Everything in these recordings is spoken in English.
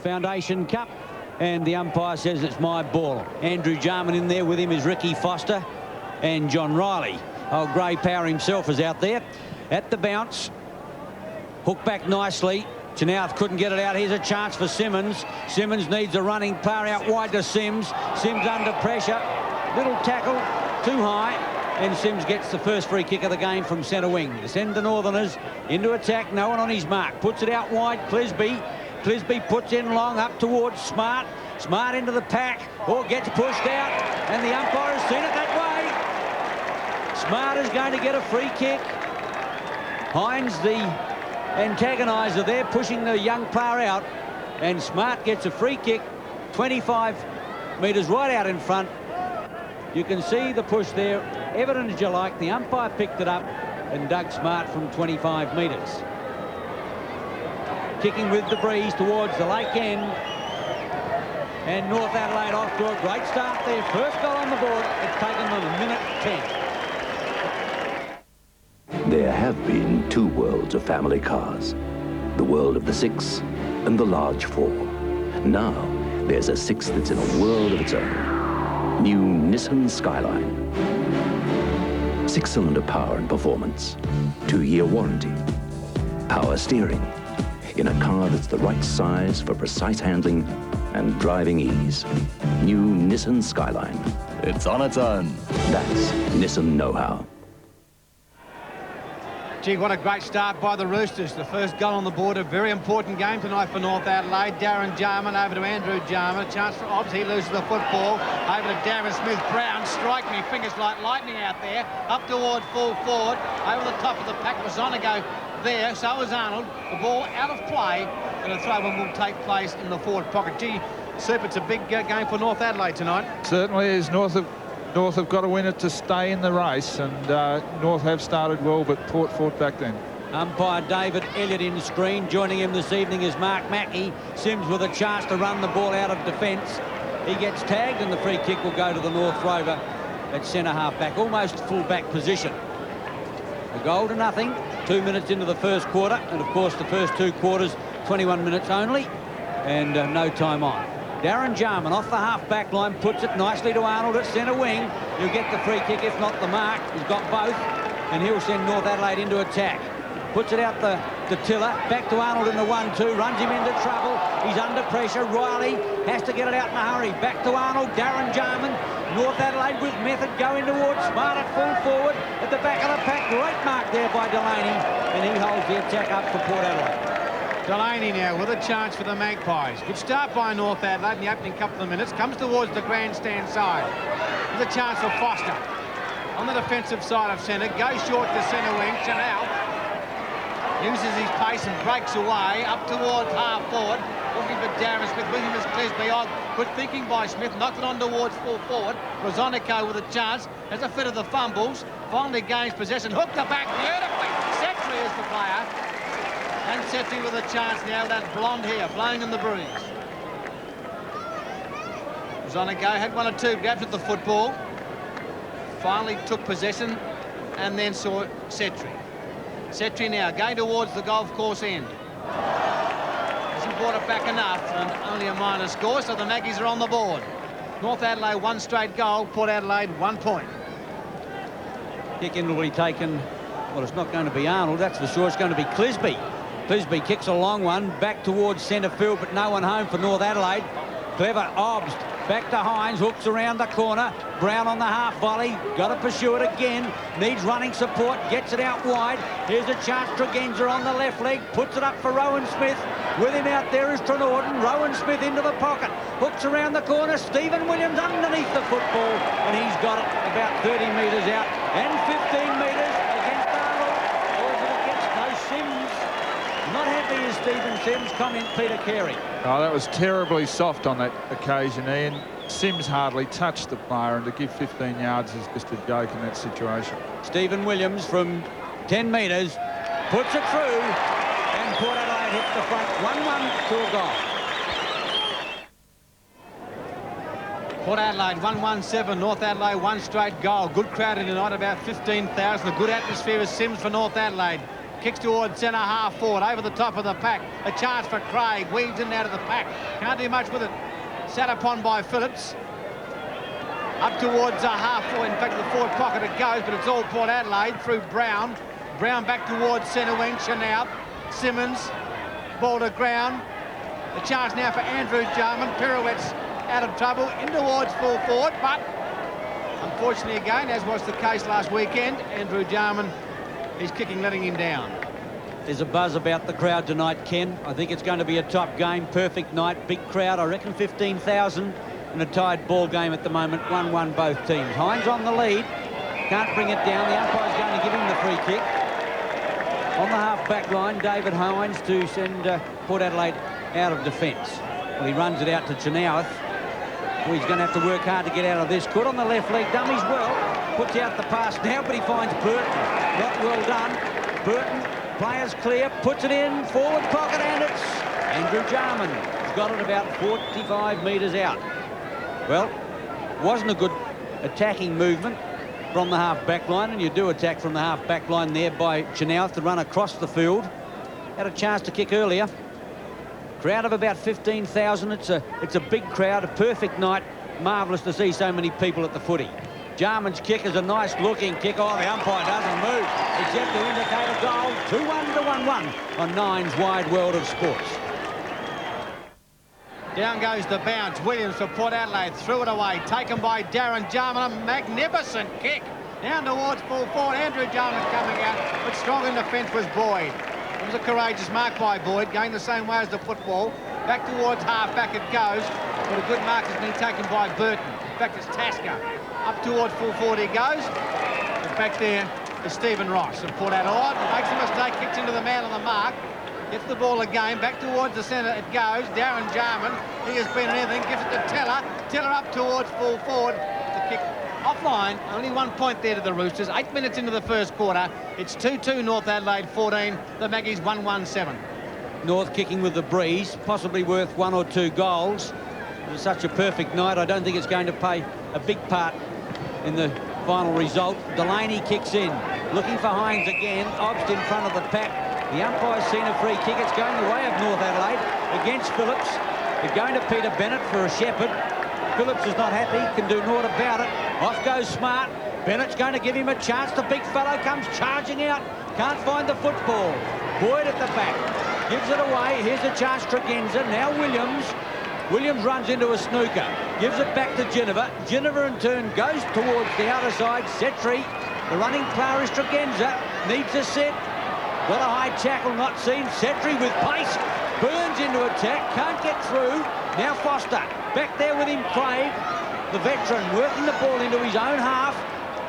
Foundation Cup, and the umpire says it's my ball. Andrew Jarman in there with him is Ricky Foster and John Riley. Old Grey Power himself is out there at the bounce. Hook back nicely. Chenoweth couldn't get it out. Here's a chance for Simmons. Simmons needs a running player out wide to Sims. Sims under pressure. Little tackle, too high. And Sims gets the first free kick of the game from centre wing. To send the Northerners into attack. No one on his mark. Puts it out wide. Clisby. Clisby puts in long up towards Smart. Smart into the pack. Or gets pushed out. And the umpire has seen it that way. Smart is going to get a free kick. Hines, the antagoniser there, pushing the young player out, and Smart gets a free kick 25 metres right out in front. You can see the push there, evident as you like. The umpire picked it up and dug Smart from 25 metres. Kicking with the breeze towards the lake end, and North Adelaide off to a great start there. First goal on the board. It's taken them a minute 10. There have been two worlds of family cars, the world of the 6 and the large 4. Now, there's a 6 that's in a world of its own. New Nissan Skyline. 6-cylinder power and performance. 2-year warranty. Power steering. In a car that's the right size for precise handling and driving ease. New Nissan Skyline. It's on its own. That's Nissan know-how. Gee, what a great start by the Roosters. The first goal on the board, a very important game tonight for North Adelaide. Darren Jarman over to Andrew Jarman. A chance for Obbs. He loses the football. Over to Darren Smith-Brown. Strike me, fingers like lightning out there. Up toward full forward. Over the top of the pack was Zonago there. So is Arnold. The ball out of play. And a throw-in will take place in the forward pocket. Gee, Soup, it's a big game for North Adelaide tonight. Certainly is. North have got to win it to stay in the race, and North have started well, but Port fought back then. Umpire David Elliott in screen. Joining him this evening is Mark Mackey. Sims with a chance to run the ball out of defence. He gets tagged, and the free kick will go to the North Rover at centre half back, almost full back position. A goal to nothing. 2 minutes into the first quarter, and of course the first 2 quarters 21 minutes only, and no time on. Darren Jarman off the half-back line, puts it nicely to Arnold at centre wing. He'll get the free kick, if not the mark. He's got both, and he'll send North Adelaide into attack. Puts it out to Tiller, back to Arnold in the 1-2, runs him into trouble. He's under pressure. Riley has to get it out in a hurry. Back to Arnold, Darren Jarman. North Adelaide with method going towards Smart at full forward at the back of the pack. Great mark there by Delaney, and he holds the attack up for Port Adelaide. Delaney now with a chance for the Magpies. Good start by North Adelaide in the opening couple of minutes. Comes towards the grandstand side with a chance for Foster on the defensive side of centre. Goes short to centre wing. Chenoweth uses his pace and breaks away up towards half forward. Looking for Darren Smith. With him is Clisby. Good thinking by Smith. Knocked it on towards full forward. Rosonico with a chance. Has a fit of the fumbles. Finally gains possession. Hooked the back beautifully. Setri is the player. And Setri with a chance now, that blonde hair blowing in the breeze. Was on a go, had 1 or 2 grabs at the football. Finally took possession and then saw Setri. Setri now going towards the golf course end. Hasn't brought it back enough, and only a minor score, so the Maggies are on the board. North Adelaide 1 straight goal, Port Adelaide 1 point. Kick in will be taken. Well, it's not going to be Arnold, that's for sure. It's going to be Clisby. Clisby kicks a long one back towards centre field, but no one home for North Adelaide. Clever Obbs back to Hines, hooks around the corner. Brown on the half volley, got to pursue it again. Needs running support, gets it out wide. Here's a chance. Tregenza on the left leg, puts it up for Rowan Smith. With him out there is Trenorden. Rowan Smith into the pocket, hooks around the corner. Stephen Williams underneath the football, and he's got it about 30 metres out and 15 metres against Arnold. Or is it against no Sims? Not happy as Stephen Sims. Comment Peter Carey. Oh, that was terribly soft on that occasion, Ian. Sims hardly touched the player, and to give 15 yards is just a joke in that situation. Stephen Williams from 10 metres puts it through, and Port Adelaide hits the front 1-1 to a goal. Port Adelaide 1-1-7, North Adelaide 1 straight goal. Good crowd in tonight, about 15,000. A good atmosphere as Sims for North Adelaide. Kicks towards centre half forward, over the top of the pack. A chance for Craig, weaves in and out of the pack. Can't do much with it. Sat upon by Phillips. Up towards half forward, in fact the forward pocket it goes, but it's all Port Adelaide through Brown. Brown back towards centre wing, Chanel. Simmons, ball to ground. A chance now for Andrew Jarman. Pirouettes out of trouble, in towards full forward, but unfortunately again, as was the case last weekend, Andrew Jarman, his kicking letting him down. There's a buzz about the crowd tonight, Ken. I think it's going to be a top game, perfect night, big crowd. I reckon 15,000 in a tied ball game at the moment, 1-1 both teams. Hines on the lead, can't bring it down. The umpire's going to give him the free kick. On the half-back line, David Hines to send Port Adelaide out of defence. Well, he runs it out to Chenoweth. Well, he's going to have to work hard to get out of this. Good on the left leg, dummies well. Puts out the pass now, but he finds Burton. Not well done. Burton, players clear, puts it in, forward pocket, and it's Andrew Jarman. He's got it about 45 metres out. Well, wasn't a good attacking movement from the half-back line, and you do attack from the half-back line there by Chenoweth to run across the field. Had a chance to kick earlier. Crowd of about 15,000. It's a big crowd, a perfect night. Marvellous to see so many people at the footy. Jarman's kick is a nice-looking kick. Oh, the umpire doesn't move, except to indicate a goal. 2-1 to 1-1 on Nine's Wide World of Sports. Down goes the bounce. Williams for Port Adelaide. Threw it away. Taken by Darren Jarman. A magnificent kick. Down towards full forward. Andrew Jarman coming out. But strong in defence was Boyd. It was a courageous mark by Boyd. Going the same way as the football. Back towards half-back it goes. But a good mark has been taken by Burton. In fact, it's Tasker. Up towards full forward he goes. And back there is Stephen Ross of Port Adelaide. Makes a mistake. Kicks into the man on the mark. Gets the ball again, back towards the centre it goes. Darren Jarman, he has been anything, gives it to Teller. Teller up towards full forward. The kick offline, only 1 point there to the Roosters. 8 minutes into the first quarter. It's 2-2 North Adelaide 14. The Maggies 1-1-7. North kicking with the breeze, possibly worth 1 or 2 goals. It was such a perfect night. I don't think it's going to play a big part in the final result. Delaney kicks in, looking for Hines again. Obst in front of the pack. The umpire's seen a free kick. It's going the way of North Adelaide against Phillips. They're going to Peter Bennett for a shepherd. Phillips is not happy, can do naught about it. Off goes Smart. Bennett's going to give him a chance. The big fellow comes charging out. Can't find the football. Boyd at the back. Gives it away. Here's a chance, Tregenza. Now Williams. Williams runs into a snooker. Gives it back to Ginniver. Ginniver in turn goes towards the other side. Setri. The running player is Tregenza. Needs a set. Got a high tackle, not seen. Setri with pace. Burns into attack. Can't get through. Now Foster. Back there with him, Craig. The veteran working the ball into his own half.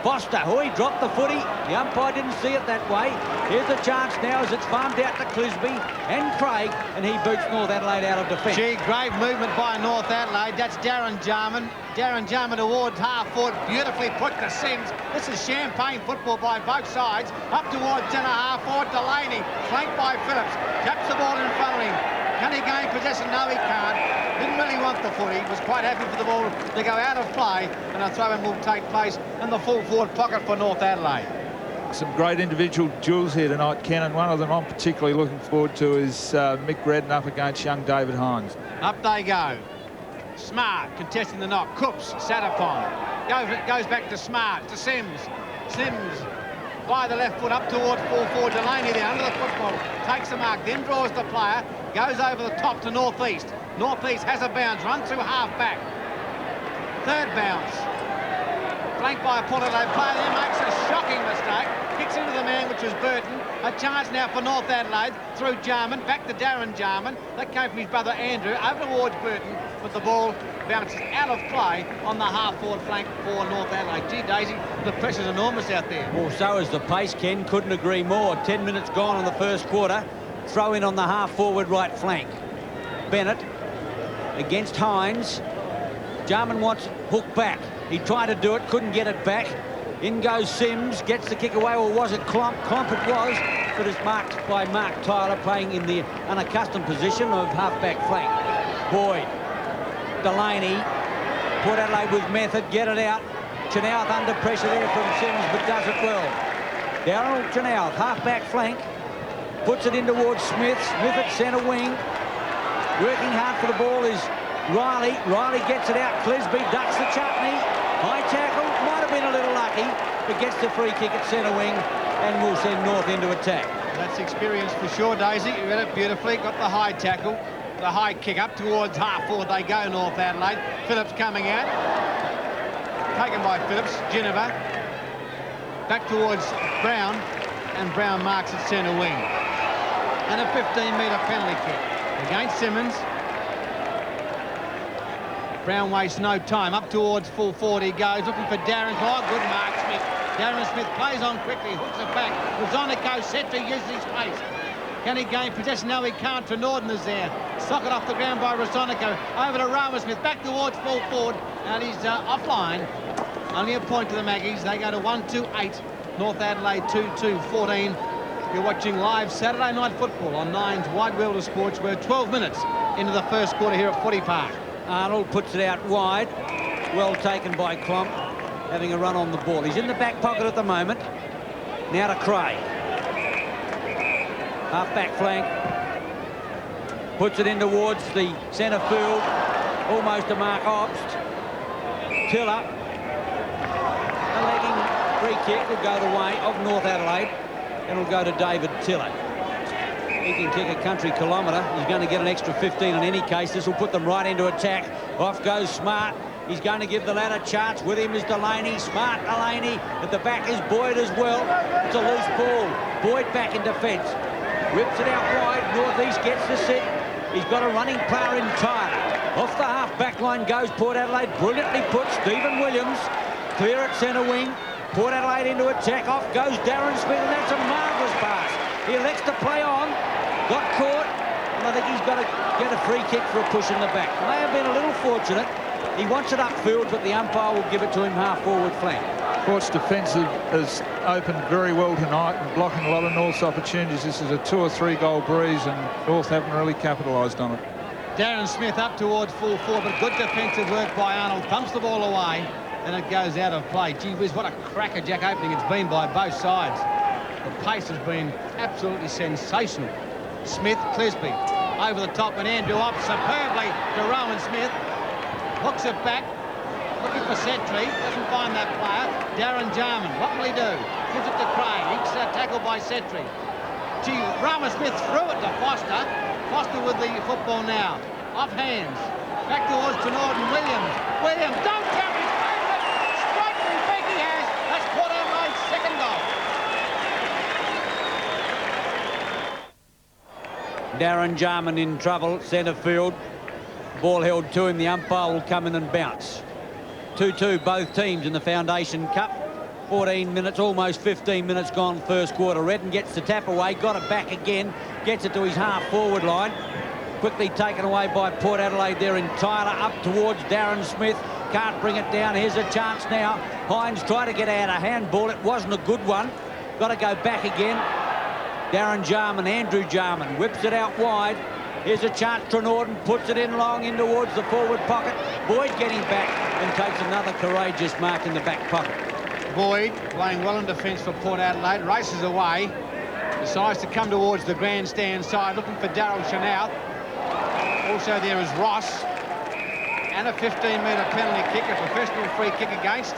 Foster, oh, he dropped the footy. The umpire didn't see it that way. Here's a chance now as it's farmed out to Clisby and Craig, and he boots North Adelaide out of defence. Gee, great movement by North Adelaide. That's Darren Jarman. Darren Jarman towards half forward, beautifully put to Sims. This is champagne football by both sides. Up towards centre half forward, Delaney, flanked by Phillips. Taps the ball in front of him. Can he gain possession? No, he can't. Didn't really want the footy. Was quite happy for the ball to go out of play, and a throw-in will take place in the full forward pocket for North Adelaide. Some great individual duels here tonight, Ken, and one of them I'm particularly looking forward to is Mick Redden up against young David Hines. Up they go. Smart contesting the knock. Coops sat upon. Goes back to Smart, to Sims. Sims by the left foot up towards full forward. Delaney there under the football. Takes the mark, then draws the player. Goes over the top to Northeast. Northeast has a bounce, runs through half-back. Third bounce. Flanked by a Port Adelaide player there, makes a shocking mistake. Kicks into the man, which was Burton. A chance now for North Adelaide through Jarman, back to Darren Jarman. That came from his brother Andrew, over towards Burton, but the ball bounces out of play on the half-forward flank for North Adelaide. Gee, Daisy, the pressure's enormous out there. Well, so is the pace, Ken. Couldn't agree more. 10 minutes gone in the first quarter. Throw in on the half-forward right flank. Bennett against Hines. Jarman wants hook back. He tried to do it, couldn't get it back. In goes Sims, gets the kick away, or was it Klomp? Klomp it was, but it's marked by Mark Tyler, playing in the unaccustomed position of half-back flank. Boyd, Delaney, Port Adelaide with method, get it out. Chenoweth under pressure there from Sims, but does it well. Darryl Chenoweth, half-back flank. puts it in towards Smith. Smith at centre wing. Working hard for the ball is Riley. Riley gets it out. Clisby ducks the chutney. High tackle. Might have been a little lucky, but gets the free kick at centre wing and will send North into attack. That's experience for sure, Daisy. You read it beautifully. Got the high tackle. The high kick up towards half forward they go, North Adelaide. Phillips coming out. Taken by Phillips. Geneva. Back towards Brown. And Brown marks at centre wing. And a 15-metre penalty kick against Simmons. Brown wastes no time. Up towards full forward he goes. Looking for Darren. Oh, good mark, Smith. Darren Smith plays on quickly. Hooks it back. Rosonico set to use his pace. Can he gain possession? No, he can't. For Northerners there. Socket off the ground by Rosonico. Over to Rama Smith. Back towards full forward. And he's offline. Only a point to the Maggies. They go to 1-2-8. North Adelaide 2-2-14. You're watching live Saturday night football on Nine's Wide World of Sports. We're 12 minutes into the first quarter here at Footy Park. Arnold puts it out wide. Well taken by Klomp, having a run on the ball. He's in the back pocket at the moment. Now to Craig. Half-back flank. Puts it in towards the centre field. Almost to Mark Obst. Tiller. A legging free kick will go the way of North Adelaide. And will go to David Tiller. He can kick a country kilometre. He's going to get an extra 15 in any case. This will put them right into attack. Off goes Smart. He's going to give the lad a chance. With him is Delaney. Smart Delaney. At the back is Boyd as well. It's a loose ball. Boyd back in defence. Rips it out wide. Northeast gets the sit. He's got a running player in Tyler. Off the half-back line goes Port Adelaide. Brilliantly put. Stephen Williams. Clear at centre wing. Port Adelaide into attack. Off goes Darren Smith, and that's a marvellous pass. He elects to play on. Got caught, and I think he's got to get a free kick for a push in the back. May have been a little fortunate. He wants it upfield, but the umpire will give it to him half-forward flank. Port's defensive has opened very well tonight and blocking a lot of North's opportunities. This is a 2 or 3 goal breeze, and North haven't really capitalised on it. Darren Smith up towards full forward, but good defensive work by Arnold. Pumps the ball away, and it goes out of play. Gee whiz, what a crackerjack opening it's been by both sides. The pace has been absolutely sensational. Smith, Clisby, over the top, and Andrew up superbly to Rowan Smith. Hooks it back, looking for Setri, doesn't find that player. Darren Jarman, what will he do? Gives it to Craig, he's tackled by Setri. Gee, Rowan Smith threw it to Foster. Foster with the football now, off hands. Back towards to Norton, Williams. Williams, don't count his favourite. Striking big he has. That's Port Adelaide's second goal. Darren Jarman in trouble, centre field. Ball held to him. The umpire will come in and bounce. 2-2 both teams in the Foundation Cup. 14 minutes, almost 15 minutes gone first quarter. Redden gets the tap away, got it back again, gets it to his half-forward line. Quickly taken away by Port Adelaide there in Tyler, up towards Darren Smith. Can't bring it down. Here's a chance now. Hines tried to get out a handball. It wasn't a good one. Got to go back again. Darren Jarman, Andrew Jarman, whips it out wide. Here's a chance. Trenorden puts it in long in towards the forward pocket. Boyd getting back and takes another courageous mark in the back pocket. Boyd playing well in defence for Port Adelaide, races away, decides to come towards the grandstand side, looking for Daryl Chanel. Also there is Ross, and a 15-metre penalty kick, a professional free kick against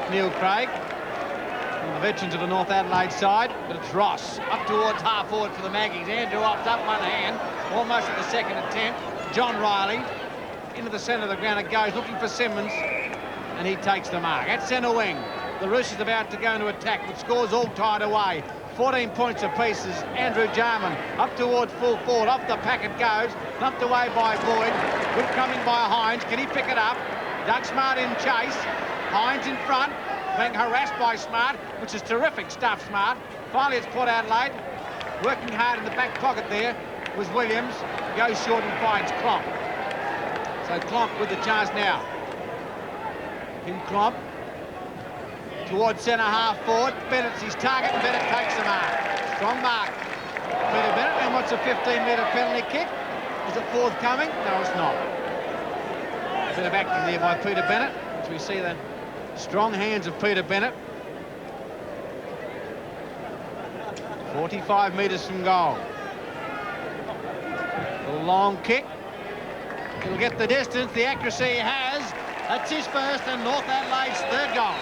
Neil Craig. One of the veterans of the North Adelaide side, but it's Ross up towards half forward for the Maggies. Andrew off up one hand, almost at the second attempt. John Riley into the centre of the ground it goes, looking for Simmons, and he takes the mark. At centre wing, the Roosters about to go into attack, but scores all tied away. 14 points apiece is Andrew Jarman up towards full forward. Off the packet goes, lumped away by Boyd. Good coming by Hines. Can he pick it up? Doug Smart in chase. Hines in front, being harassed by Smart, which is terrific stuff, Smart. Finally, it's Port Adelaide. Working hard in the back pocket there was Williams. Goes short and finds Klomp. So Klomp with the chance now. Kim Klomp towards centre half forward. Bennett's his target, and Bennett takes the mark. Strong mark. Peter Bennett, and what's a 15-metre penalty kick? Is it forthcoming? No, it's not. A bit of acting there by Peter Bennett, as we see the strong hands of Peter Bennett. 45 metres from goal. long kick. He'll get the distance. The accuracy he has. That's his first and North Adelaide's third goal.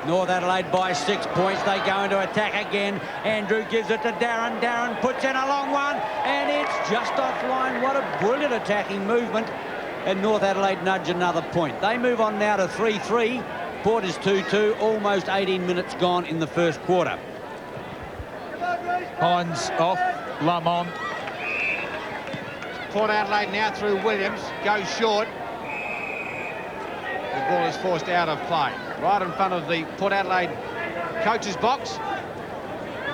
North Adelaide by 6 points. They go into attack again. Andrew gives it to Darren. Darren puts in a long one, and it's just offline. What a brilliant attacking movement. And North Adelaide nudge another point. They move on now to 3-3. Port is 2-2. Almost 18 minutes gone in the first quarter. Hines off. Lamont. Port Adelaide now through Williams. Goes short. The ball is forced out of play. Right in front of the Port Adelaide coach's box.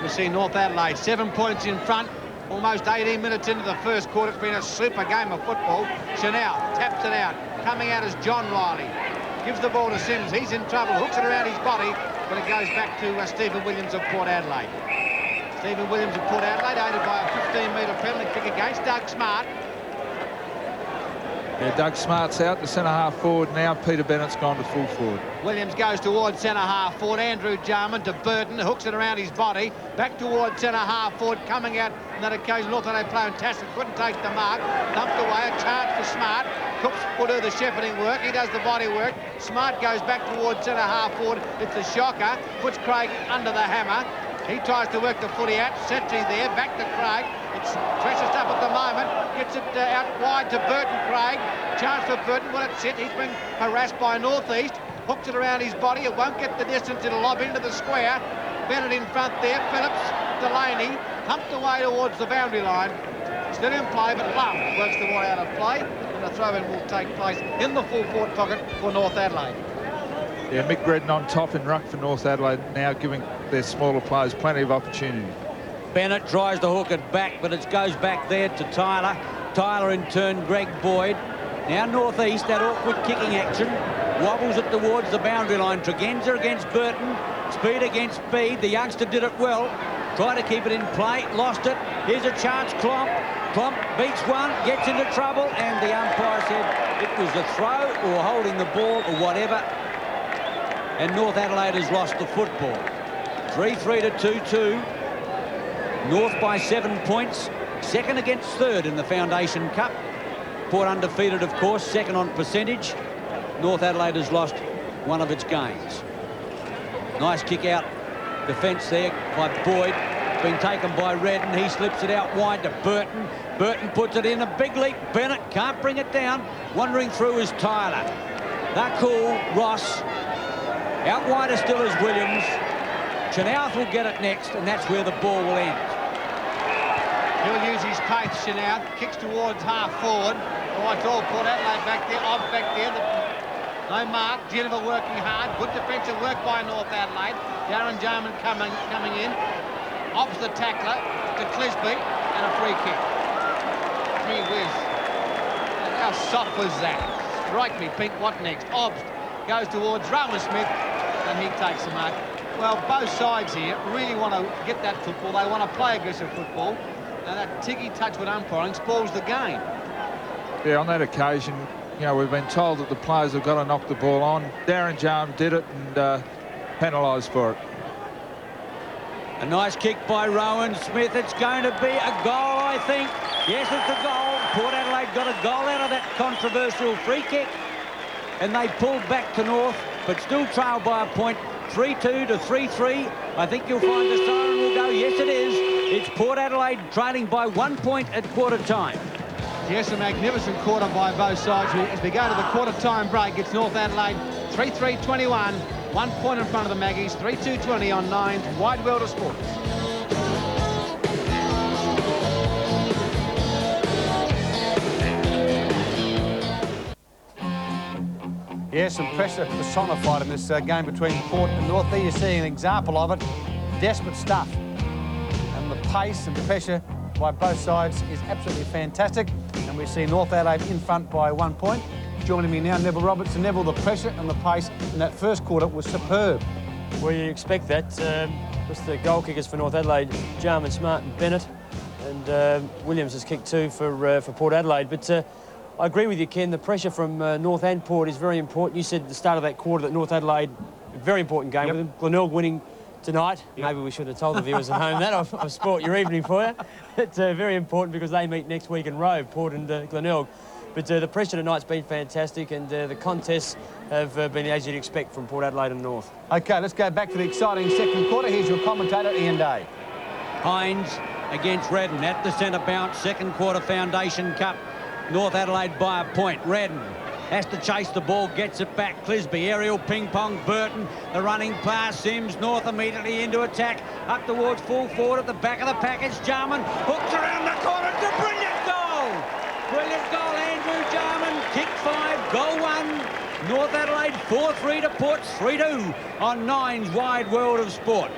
We see North Adelaide 7 points in front. Almost 18 minutes into the first quarter. It's been a super game of football. Chanel taps it out. Coming out is John Riley. Gives the ball to Sims. He's in trouble. Hooks it around his body. But it goes back to Stephen Williams of Port Adelaide. Stephen Williams of Port Adelaide, aided by a 15-metre penalty kick against Doug Smart. Yeah, Doug Smart's out, the centre-half forward now. Peter Bennett's gone to full forward. Williams goes towards centre-half forward. Andrew Jarman to Burton, hooks it around his body. Back towards centre-half forward, coming out on that occasion. North Adelaide player Tassin couldn't take the mark. Dumped away, a chance for Smart. Cooks will do the shepherding work. He does the body work. Smart goes back towards centre-half forward. It's a shocker. Puts Craig under the hammer. He tries to work the footy out. Setri there, back to Craig. It's precious stuff at the moment. Gets it out wide to Burton Craig. Chance for Burton. Well, it's it. He's been harassed by North East. Hooks it around his body. It won't get the distance. It'll lob into the square. Bennett in front there. Phillips, Delaney, humped away towards the boundary line. Still in play, but Lum works the ball out of play. And the throw-in will take place in the full forward pocket for North Adelaide. Yeah, Mick Redden on top in ruck for North Adelaide now, giving their smaller players plenty of opportunity. Bennett tries to hook it back, but it goes back there to Tyler. Tyler in turn, Greg Boyd. Now North East, that awkward kicking action. Wobbles it towards the boundary line. Tregenza against Burton. Speed against speed. The youngster did it well. Tried to keep it in play. Lost it. Here's a chance. Klomp. Klomp beats one. Gets into trouble. And the umpire said it was a throw or holding the ball or whatever. And North Adelaide has lost the football. 3-3 to 2-2. North by 7 points. Second against third in the Foundation Cup. Port undefeated, of course, second on percentage. North Adelaide has lost one of its games. Nice kick out defence there by Boyd. Been taken by Redden. He slips it out wide to Burton. Burton puts it in a big leap. Bennett can't bring it down. Wandering through is Tyler. They're cool. Ross. Out wider still is Williams. Chenoweth will get it next, and that's where the ball will end. He'll use his pace, Chenoweth. Kicks towards half forward. Oh, it's all Port Adelaide back there. Odd back there. No mark. Geneva working hard. Good defensive work by North Adelaide. Darren Jarman coming in. Ops the tackler to Clisby, and a free kick. Gee whiz. How soft was that? Strike me pink. What next? Obbs goes towards Rowan Smith, and he takes the mark. Well, both sides here really want to get that football. They want to play aggressive football. Now that tiggy touch with umpiring spoils the game. Yeah, on that occasion, you know, we've been told that the players have got to knock the ball on. Darren Jarman did it and penalised for it. A nice kick by Rowan Smith. It's going to be a goal, I think. Yes, it's a goal. Port Adelaide got a goal out of that controversial free kick. And they pulled back to North, but still trailed by a point. 3-2 to 3-3. I think you'll find the siren will go. Yes, it is. It's Port Adelaide trailing by 1 point at quarter time. Yes, a magnificent quarter by both sides. As we go to the quarter time break, it's North Adelaide 3-3-21. 1 point in front of the Maggies. 3-2-20 on 9's Wide World of Sports. Yes, some pressure personified in this game between Port and North. There you see an example of it. Desperate stuff. And the pace and pressure by both sides is absolutely fantastic. And we see North Adelaide in front by 1 point. Joining me now, Neville Robertson. Neville, the pressure and the pace in that first quarter was superb. Well, you expect that. With the goal kickers for North Adelaide, Jarman, Smart and Bennett. And Williams has kicked two for Port Adelaide. But I agree with you, Ken. The pressure from North and Port is very important. You said at the start of that quarter that North Adelaide, a very important game with them. Glenelg winning tonight. Maybe we should have told the viewers at home that. I've spoilt your evening for you. It's very important because they meet next week in Rove, Port and Glenelg. But the pressure tonight's been fantastic, and the contests have been as you'd expect from Port Adelaide and North. OK, let's go back to the exciting second quarter. Here's your commentator, Ian Day. Hines against Redden at the centre bounce, second quarter Foundation Cup. North Adelaide by a point. Redden has to chase the ball, gets it back. Clisby, aerial ping-pong, Burton, the running pass, Sims, North immediately into attack, up towards full forward at the back of the package. Jarman hooks around the corner, it's a brilliant goal! Brilliant goal, Andrew Jarman, kick 5, goal 1. North Adelaide 4-3 to Port, 3-2 on Nine's Wide World of Sport.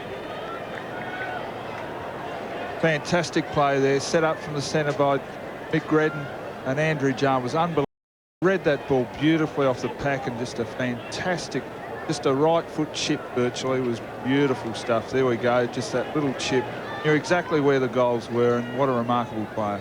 Fantastic play there, set up from the centre by Mick Redden, and Andrew Jarman was unbelievable. Read that ball beautifully off the pack, and just a fantastic, just a right foot chip virtually. Was beautiful stuff. There we go, just that little chip. Knew exactly where the goals were, and what a remarkable player.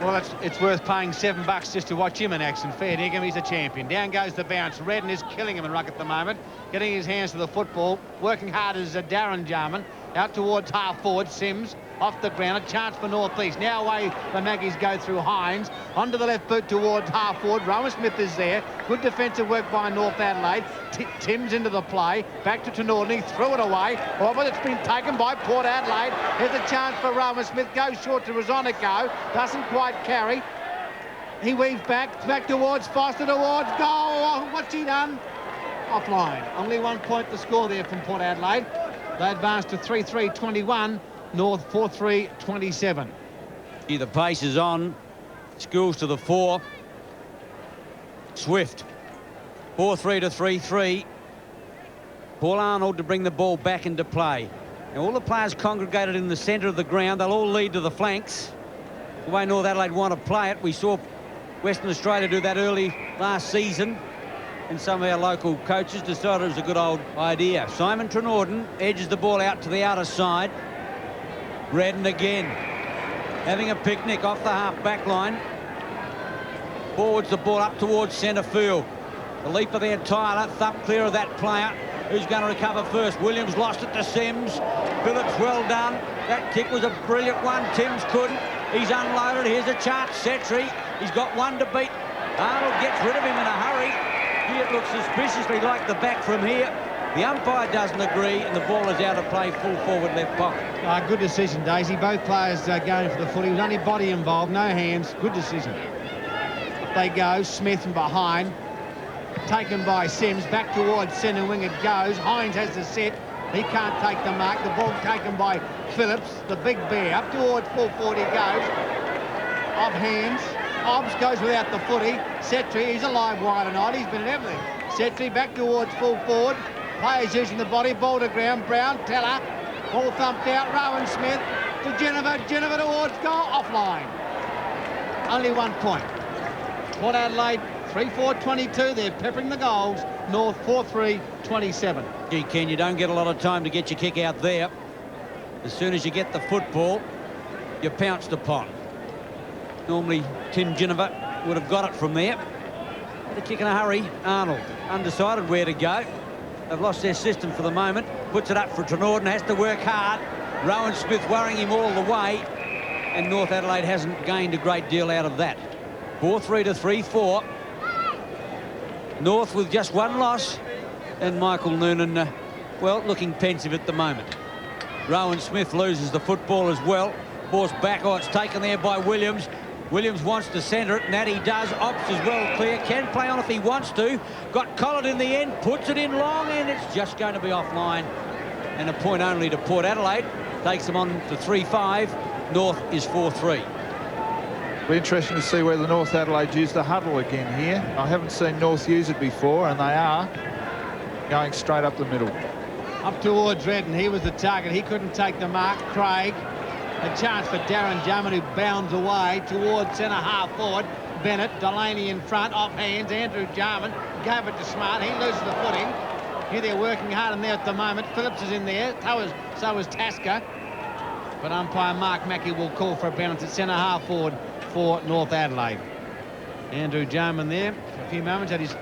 Well, it's worth paying $7 just to watch him in action. Fair dinkum, he's a champion. Down goes the bounce. Redden is killing him in ruck at the moment, getting his hands to the football, working hard as Darren Jarman. Out towards half forward, Sims off the ground, a chance for North East. Now away the Maggies go through Hines, onto the left boot towards half forward. Rowan Smith is there. Good defensive work by North Adelaide. Tim's into the play, back to Tenorden, he threw it away. Oh, but it's been taken by Port Adelaide. Here's a chance for Rowan Smith, goes short to Rosonico, doesn't quite carry. He weaves back towards Foster, towards goal. Oh, what's he done? Offline. Only 1 point to score there from Port Adelaide. They advance to 3-3-21, North 4-3-27. The pace is on. Schools to the fore. Swift. 4-3 to 3-3. Paul Arnold to bring the ball back into play. Now all the players congregated in the centre of the ground. They'll all lead to the flanks. The way North Adelaide want to play it. We saw Western Australia do that early last season, and some of our local coaches decided it was a good old idea. Simon Trenorden edges the ball out to the outer side. Redden again, having a picnic off the half-back line. Forwards the ball up towards centre field. The leaper there, Tyler, thump clear of that player. Who's going to recover first? Williams lost it to Sims. Phillips, well done. That kick was a brilliant one. Timms couldn't. He's unloaded. Here's a chance. Setri, he's got one to beat. Arnold gets rid of him in a hurry. Here it looks suspiciously like the back from here. The umpire doesn't agree, and the ball is out of play, full forward left pocket. Good decision, Daisy. Both players going for the footy. There was only body involved, no hands. Good decision. Up they go. Smith from behind. Taken by Sims. Back towards centre wing it goes. Hines has the set. He can't take the mark. The ball taken by Phillips, the big bear. Up towards full forward he goes. Off hands. Hobbs goes without the footy. Setri, he's a live wire tonight. He's been in everything. Setri back towards full forward. Players using the body. Ball to ground. Brown, Teller. Ball thumped out. Rowan Smith to Geneva. Geneva towards goal. Offline. Only 1 point. Port Adelaide 3-4-22. They're peppering the goals. North 4-3-27. Gee, Ken, you don't get a lot of time to get your kick out there. As soon as you get the football, you're pounced upon. Normally, Tim Geneva would have got it from there. The kick in a hurry. Arnold, undecided where to go. They've lost their system for the moment. Puts it up for Trenorden, has to work hard. Rowan Smith worrying him all the way. And North Adelaide hasn't gained a great deal out of that. 4-3 to 3-4. North with just one loss. And Michael Noonan, well, looking pensive at the moment. Rowan Smith loses the football as well. Forced back. Oh, it's taken there by Williams. Williams wants to centre it, and that he does. Opts is well clear. Can play on if he wants to. Got collared in the end. Puts it in long, and it's just going to be offline. And a point only to Port Adelaide. Takes them on to 3-5. North is 4-3. It'll be interesting to see whether North Adelaide use the huddle again here. I haven't seen North use it before, and they are going straight up the middle. Up towards Redden. He was the target. He couldn't take the mark. Craig. A chance for Darren Jarman, who bounds away towards centre half forward. Bennett, Delaney in front, off hands. Andrew Jarman gave it to Smart. He loses the footing. Here they're working hard in there at the moment. Phillips is in there. So is Tasker. But umpire Mark Mackey will call for a bounce at centre half forward for North Adelaide. Andrew Jarman there for a few moments, had his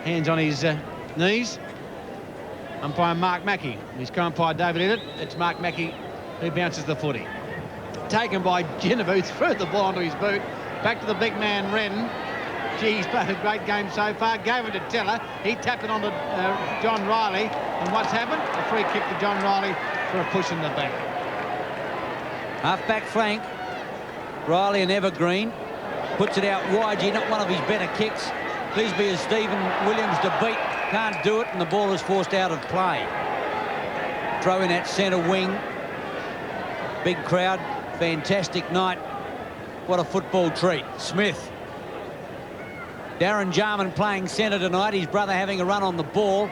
hands on his knees. Umpire Mark Mackey. His co-umpire David Edit. It's Mark Mackey who bounces the footy. Taken by Jennifer, who threw the ball onto his boot. Back to the big man, Redden. Gee, he's played a great game so far. Gave it to Teller. He tapped it onto John Riley. And what's happened? A free kick to John Riley for a push in the back. Half-back flank. Riley and Evergreen. Puts it out wide. Not one of his better kicks. Clisby is Stephen Williams to beat. Can't do it, and the ball is forced out of play. Throw in at centre wing. Big crowd. Fantastic night. What a football treat. Smith. Darren Jarman playing centre tonight. His brother having a run on the ball.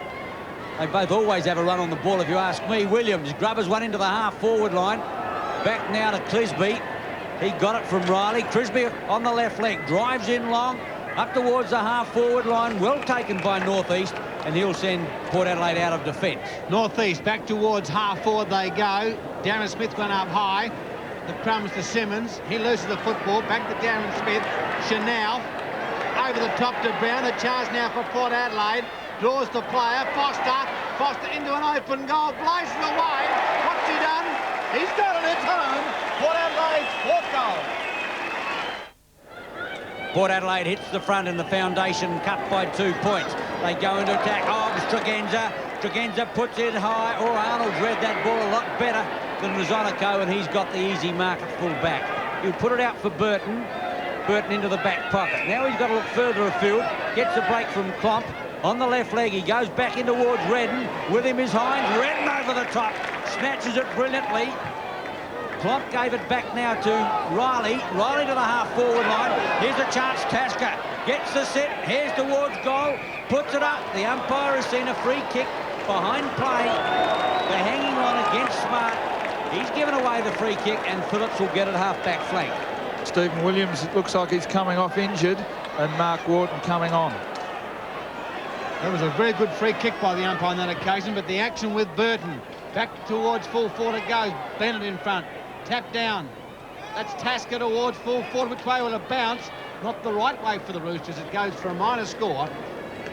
They both always have a run on the ball, if you ask me. Williams grubbers one into the half-forward line. Back now to Clisby. He got it from Riley. Clisby on the left leg. Drives in long. Up towards the half-forward line. Well taken by Northeast. And he'll send Port Adelaide out of defence. Northeast back towards half-forward they go. Darren Smith went up high. The crumbs to Simmons. He loses the football. Back to Darren Smith. Chanel. Over the top to Brown. A chance now for Port Adelaide. Draws the player. Foster into an open goal. Blazes away. What's he done? He's got it. It's home. Port Adelaide's fourth goal. Port Adelaide hits the front and the foundation cut by 2 points. They go into attack. Hobbs, Tregenza. Tregenza puts it high. Oh, Arnold's read that ball a lot better than Rosonico, and he's got the easy mark at full back. He'll put it out for Burton. Burton into the back pocket. Now he's got to look further afield. Gets a break from Klomp. On the left leg, he goes back in towards Redden. With him is Hines. Redden over the top. Snatches it brilliantly. Klomp gave it back now to Riley. Riley to the half-forward line. Here's a chance. Tasker gets the set. Here's towards goal. Puts it up. The umpire has seen a free kick behind play. They're hanging on against Smart. He's given away the free kick, and Phillips will get it half-back flank. Stephen Williams, it looks like he's coming off injured, and Mark Wharton coming on. That was a very good free kick by the umpire on that occasion, but the action with Burton. Back towards full forward it goes. Bennett in front. Tap down. That's Tasker towards full forward. Which way will it bounce? Not the right way for the Roosters. It goes for a minor score.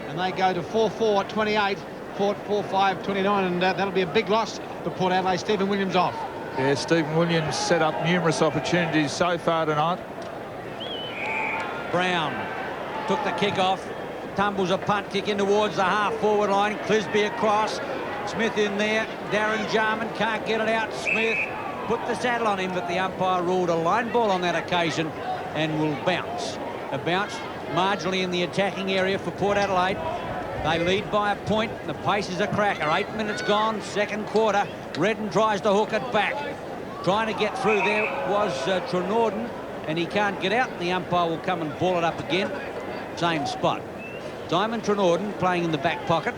And they go to 4-4 at 28. Port 4-5, 29. And that'll be a big loss for Port Adelaide. Stephen Williams off. Yeah, Stephen Williams set up numerous opportunities so far tonight. Brown took the kick off. Tumbles a punt kick in towards the half-forward line. Clisby across. Smith in there. Darren Jarman can't get it out. Smith put the saddle on him, but the umpire ruled a line ball on that occasion and will bounce. A bounce marginally in the attacking area for Port Adelaide. They lead by a point. The pace is a cracker. 8 minutes gone, second quarter. Redden tries to hook it back. Trying to get through there was Trenorden, and he can't get out. The umpire will come and ball it up again. Same spot. Simon Trenorden playing in the back pocket.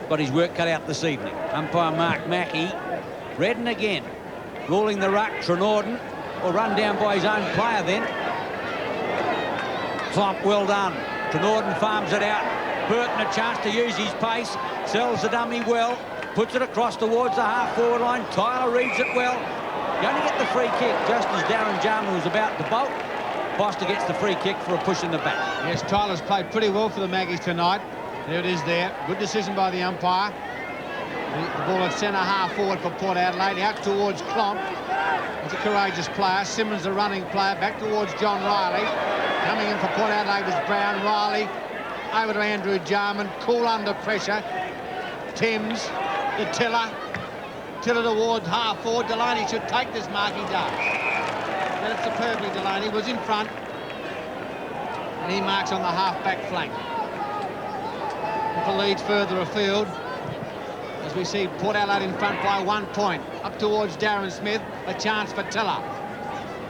Got his work cut out this evening. Umpire Mark Mackey. Redden again. Ruling the ruck. Trenorden will run down by his own player then. Klomp, well done. Trenorden farms it out. Burton a chance to use his pace. Sells the dummy well. Puts it across towards the half-forward line. Tyler reads it well. You only get the free kick just as Darren Jarman was about to bolt. Foster gets the free kick for a push in the back. Yes, Tyler's played pretty well for the Maggies tonight. There it is there. Good decision by the umpire. The ball at centre half-forward for Port Adelaide. Out towards Klomp. He's a courageous player. Simmons a running player. Back towards John Riley. Coming in for Port Adelaide was Brown. Riley over to Andrew Jarman. Cool under pressure. Timms to Tiller. Tiller towards half-forward. Delaney should take this mark. He does. Did it superbly. Delaney was in front. And he marks on the half-back flank. The leads further afield. As we see Port Adelaide in front by 1 point. Up towards Darren Smith. A chance for Tiller.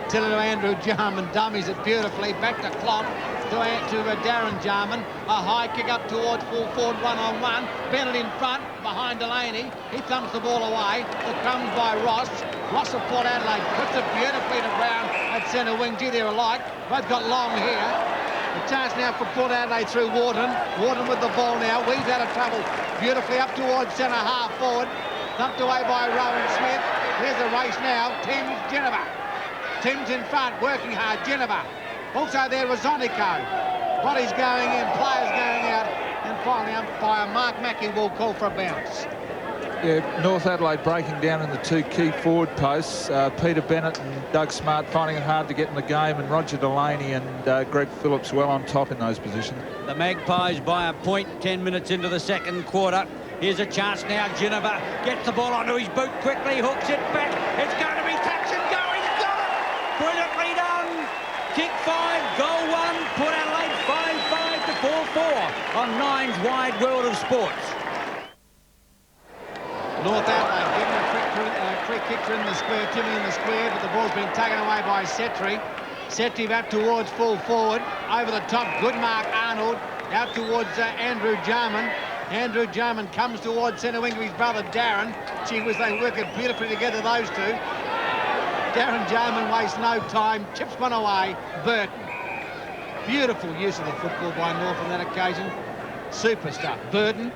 Tiller to Andrew Jarman. Dummies it beautifully. Back to Klomp. To Darren Jarman. A high kick up towards full forward one-on-one. Bennett in front. Behind Delaney. He thumps the ball away. The crumbs by Ross. Ross of Port Adelaide puts it beautifully to Brown at centre wing. Gee, they're alike. Both got long here. A chance now for Port Adelaide through Wharton. Wharton with the ball now. Weaves out of trouble. Beautifully up towards centre half forward. Thumped away by Rowan Smith. Here's a race now. Timms, Geneva. Timms in front, working hard. Geneva. Also there, Rosonico. Bodies going in, players going out. And finally, umpire Mark Mackey will call for a bounce. Yeah, North Adelaide breaking down in the two key forward posts. Peter Bennett and Doug Smart finding it hard to get in the game, and Roger Delaney and Greg Phillips well on top in those positions. The Magpies by a point, 10 minutes into the second quarter. Here's a chance now. Geneva gets the ball onto his boot quickly, hooks it back. It's going to be touch and go. He's got it. Brilliantly done. Kick 5, goal 1. Port Adelaide 5-5 to 4-4 on Nine's Wide World of Sports. North Adelaide getting a free kick in the square, Timmy in the square, but the ball's been taken away by Setri. Setri back towards full forward, over the top, good mark Arnold, out towards Andrew Jarman. Andrew Jarman comes towards centre wing to his brother Darren. Gee whiz, they work it beautifully together, those two. Darren Jarman wastes no time, chips one away, Burton. Beautiful use of the football by North on that occasion. Super stuff. Burton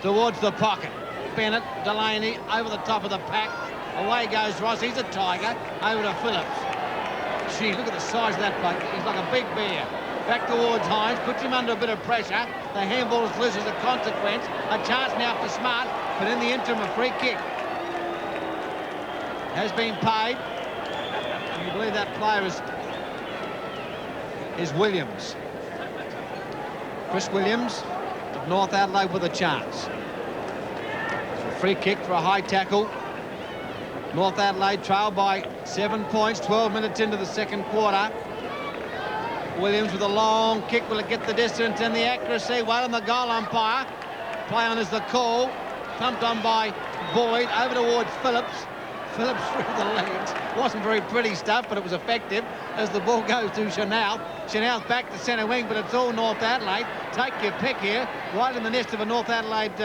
towards the pocket. Bennett, Delaney, over the top of the pack. Away goes Ross, he's a tiger, over to Phillips. Gee, look at the size of that bloke, he's like a big bear. Back towards Hines, puts him under a bit of pressure. The handball is loose as a consequence. A chance now for Smart, but in the interim, a free kick has been paid. Can you believe that player is Williams? Chris Williams of North Adelaide with a chance. Free kick for a high tackle. North Adelaide trail by 7 points, 12 minutes into the second quarter. Williams with a long kick. Will it get the distance and the accuracy? Well, on the goal umpire. Play on is the call. Pumped on by Boyd. Over towards Phillips. Phillips through the legs. Wasn't very pretty stuff, but it was effective as the ball goes to Chanel. Chanel's back to centre wing, but it's all North Adelaide. Take your pick here. Right in the nest of a North Adelaide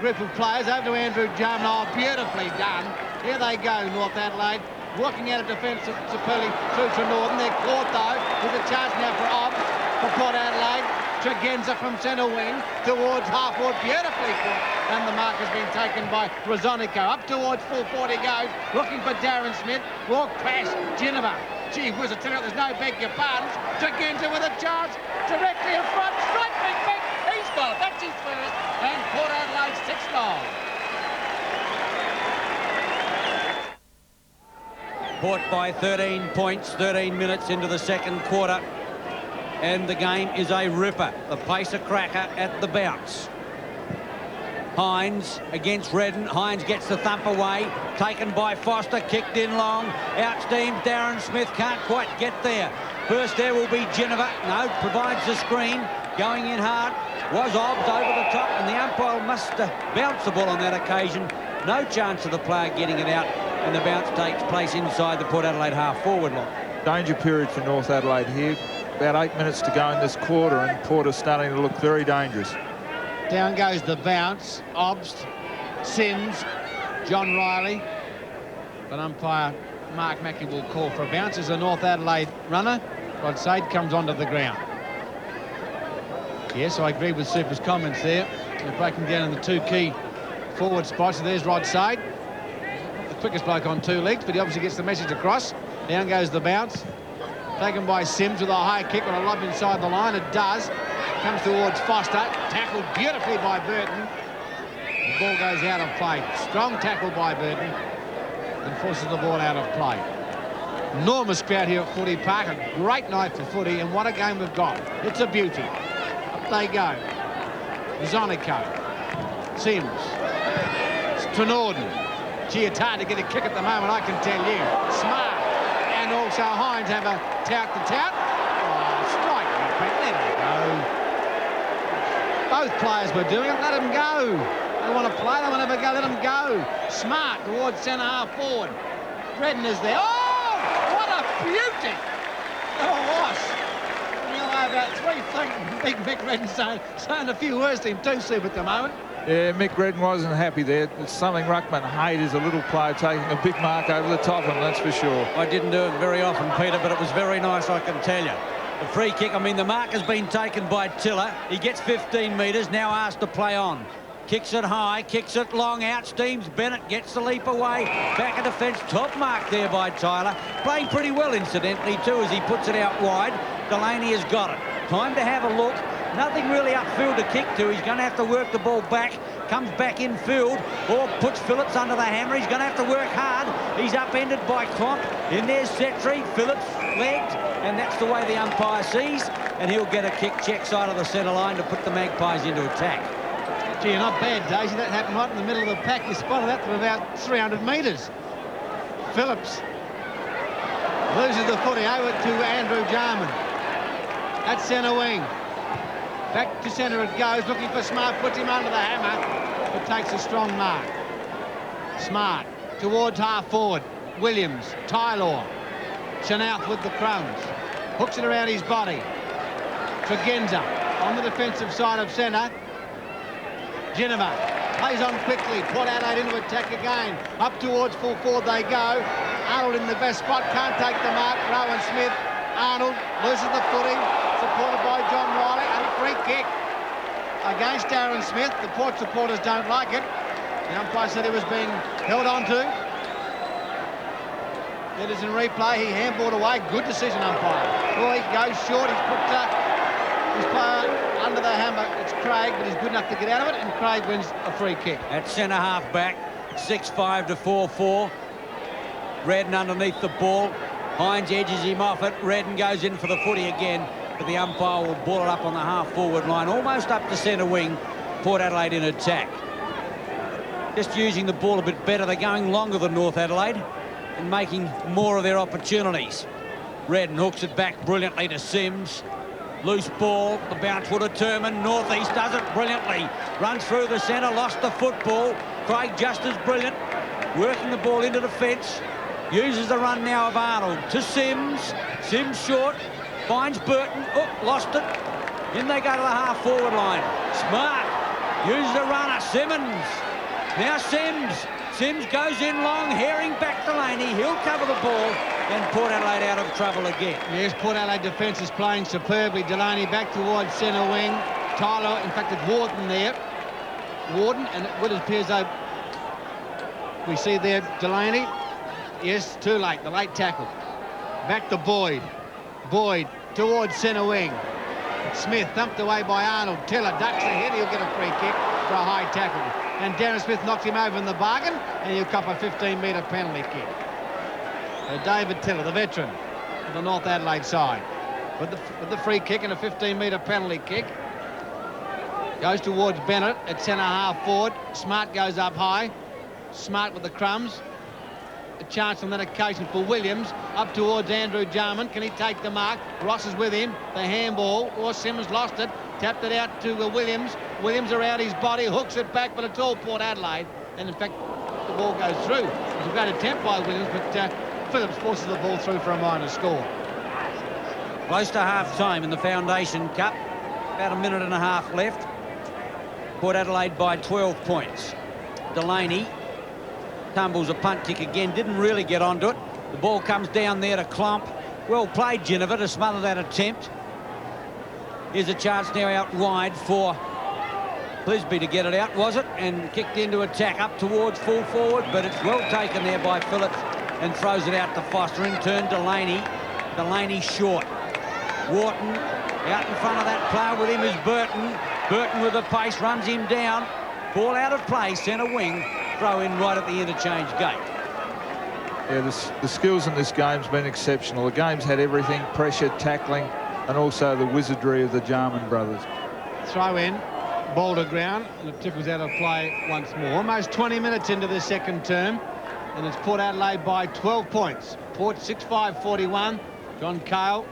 group of players. Over to Andrew Jarman. Oh, beautifully done. Here they go, North Adelaide. Working out of defence to Purley through to Northern. They're caught, though, with a chance now for Obb, for Port Adelaide. Tregenza from centre wing towards half-forward. Beautifully put. And the mark has been taken by Rosonico. Up towards full 40 goes. Looking for Darren Smith. Walk past Geneva. Gee whiz, I tell you, there's no beg your pardons. Tregenza with a chance. Directly in front. Straight big. He's got it. That's his first. And Port Adelaide's 6th goal. Port by 13 points, 13 minutes into the second quarter. And the game is a ripper. The pace a cracker at the bounce. Hines against Redden. Hines gets the thump away. Taken by Foster. Kicked in long. Outsteams Darren Smith. Can't quite get there. First there will be Geneva. No, provides the screen. Going in hard. Was Obbs over the top. And the umpire must bounce the ball on that occasion. No chance of the player getting it out. And the bounce takes place inside the Port Adelaide half-forward line. Danger period for North Adelaide here. About 8 minutes to go in this quarter, and Port are starting to look very dangerous. Down goes the bounce. Obst, Sims, John Riley. But umpire Mark Mackey will call for a bounce as a North Adelaide runner. Rod Sade comes onto the ground. Yes, I agree with Super's comments there. They're breaking down in the two key forward spots. So there's Rod Sade. Quickest bloke on two legs, but he obviously gets the message across. Down goes the bounce. Taken by Sims with a high kick on a lob inside the line. It does. Comes towards Foster. Tackled beautifully by Burton. The ball goes out of play. Strong tackle by Burton. And forces the ball out of play. Enormous crowd here at Footy Park. A great night for footy, and what a game we've got. It's a beauty. Up they go. Zonico. Sims. Trenorden. Gee, it's hard to get a kick at the moment, I can tell you. Smart. And also Hines have a tout to tout. Oh, strike. Let him go. Both players were doing it. Let them go. They want to play. They want to have a go. Let them go. Smart towards centre half forward. Redden is there. Oh, what a beauty. Oh, Ross. You know, about 3 feet. Big Mick Redden saying a few words to him too, Sue, at the moment. Yeah, Mick Redden wasn't happy there. It's something Ruckman hate is a little player taking a big mark over the top of him, that's for sure. I didn't do it very often, Peter, but it was very nice, I can tell you. The free kick, I mean, the mark has been taken by Tiller. He gets 15 metres, now asked to play on. Kicks it high, kicks it long, outsteams Bennett, gets the leap away. Back of defence, top mark there by Tyler. Playing pretty well, incidentally, too, as he puts it out wide. Delaney has got it. Time to have a look. Nothing really upfield to kick to. He's going to have to work the ball back. Comes back in field or puts Phillips under the hammer. He's going to have to work hard. He's upended by Klomp. In there's Setri. Phillips legged, and that's the way the umpire sees. And he'll get a kick check side of the centre line to put the Magpies into attack. Gee, not bad, Daisy. That happened right in the middle of the pack. You spotted that from about 300 metres. Phillips loses the footy over to Andrew Jarman at centre wing. Back to centre it goes, looking for Smart, puts him under the hammer, but takes a strong mark. Smart towards half forward. Williams, Tylor, Chenault with the crumbs. Hooks it around his body. Tregenza on the defensive side of centre. Geneva plays on quickly. Port Adelaide into attack again. Up towards full forward they go. Arnold in the best spot, can't take the mark. Rowan Smith. Arnold loses the footing, supported by John Riley, and a free kick against Darren Smith. The Port supporters don't like it. The umpire said he was being held on to. It is in replay. He handballed away. Good decision, umpire. Oh, he goes short. He's put his player under the hammer. It's Craig, but he's good enough to get out of it, and Craig wins a free kick. At centre half back, 6-5 to 4-4. Redden underneath the ball. Hines edges him off it. Redden goes in for the footy again, but the umpire will ball it up on the half-forward line, almost up to centre wing. Port Adelaide in attack. Just using the ball a bit better. They're going longer than North Adelaide and making more of their opportunities. Redden hooks it back brilliantly to Sims. Loose ball, the bounce will determine. North East does it brilliantly. Runs through the centre, lost the football. Craig just as brilliant, working the ball into the fence. Uses the run now of Arnold to Sims. Sims short, finds Burton. Oh, lost it. In they go to the half-forward line. Smart uses the runner, Simmons. Now Sims. Sims goes in long, Herring back to Laney. He'll cover the ball, and Port Adelaide out of trouble again. Yes, Port Adelaide defence is playing superbly. Delaney back towards centre wing. Tyler, in fact, it's Warden there. Warden, and it would appear as though we see there Delaney. Yes, too late, the late tackle. Back to Boyd. Boyd towards centre wing. Smith thumped away by Arnold. Tiller ducks ahead, he'll get a free kick for a high tackle. And Darren Smith knocks him over in the bargain, and he'll cop a 15-metre penalty kick. David Tiller, the veteran of the North Adelaide side, with the free kick and a 15-metre penalty kick. Goes towards Bennett at centre half forward. Smart goes up high. Smart with the crumbs. A chance on that occasion for Williams. Up towards Andrew Jarman. Can he take the mark? Ross is with him. The handball. Or Simmons lost it. Tapped it out to Williams. Williams around his body. Hooks it back, but it's all Port Adelaide. And in fact, the ball goes through. It was a great attempt by Williams, but Phillips forces the ball through for a minor score. Close to half-time in the Foundation Cup. About a minute and a half left. Port Adelaide by 12 points. Delaney tumbles a punt kick again, didn't really get onto it. The ball comes down there to Klomp. Well played, Geneva, to smother that attempt. Here's a chance now out wide for Lisby to get it out, was it? And kicked into attack up towards full forward, but it's well taken there by Phillips and throws it out to Foster. In turn, Delaney. Delaney short. Wharton out in front of that player. With him is Burton. Burton with the pace runs him down. Ball out of play, centre wing. Throw in right at the interchange gate. Yeah, the skills in this game's been exceptional. The game's had everything: pressure, tackling, and also the wizardry of the Jarman brothers. Throw in, ball to ground, and it tickles out of play once more. Almost 20 minutes into the second term, and it's Port Adelaide by 12 points. Port 6-5-41. John Cale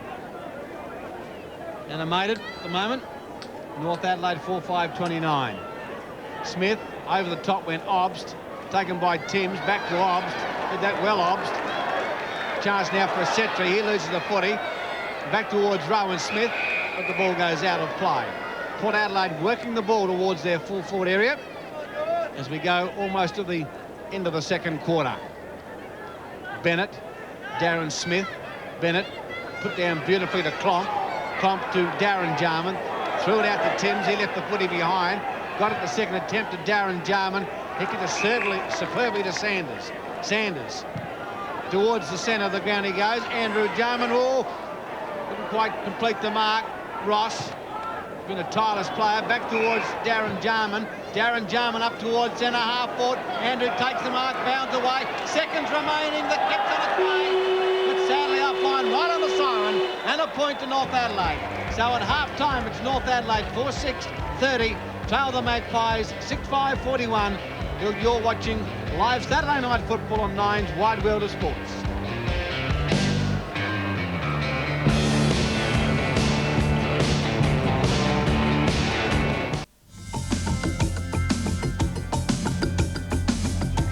animated at the moment. North Adelaide 4-5-29. Smith over the top went Obst, taken by Timms, back to Obst, did that well Obst. Chance now for Setri, he loses the footy, back towards Rowan Smith, but the ball goes out of play. Port Adelaide working the ball towards their full forward area as we go almost to the end of the second quarter. Bennett, Darren Smith, Bennett put down beautifully to Klomp, Klomp to Darren Jarman, threw it out to Timms, he left the footy behind. Got it the second attempt to Darren Jarman. He kicked it superbly to Sanders. Sanders towards the centre of the ground he goes. Andrew Jarman, didn't quite complete the mark. Ross Been a tireless player, back towards Darren Jarman. Darren Jarman up towards centre half forward. Andrew takes the mark, bounds away. Seconds remaining, the kick's on its way. But sadly offline, right on the siren, and a point to North Adelaide. So at half-time, it's North Adelaide 4-6-30. Trail the Magpies 6-5-41. You're watching live Saturday night football on Nine's Wide World of Sports.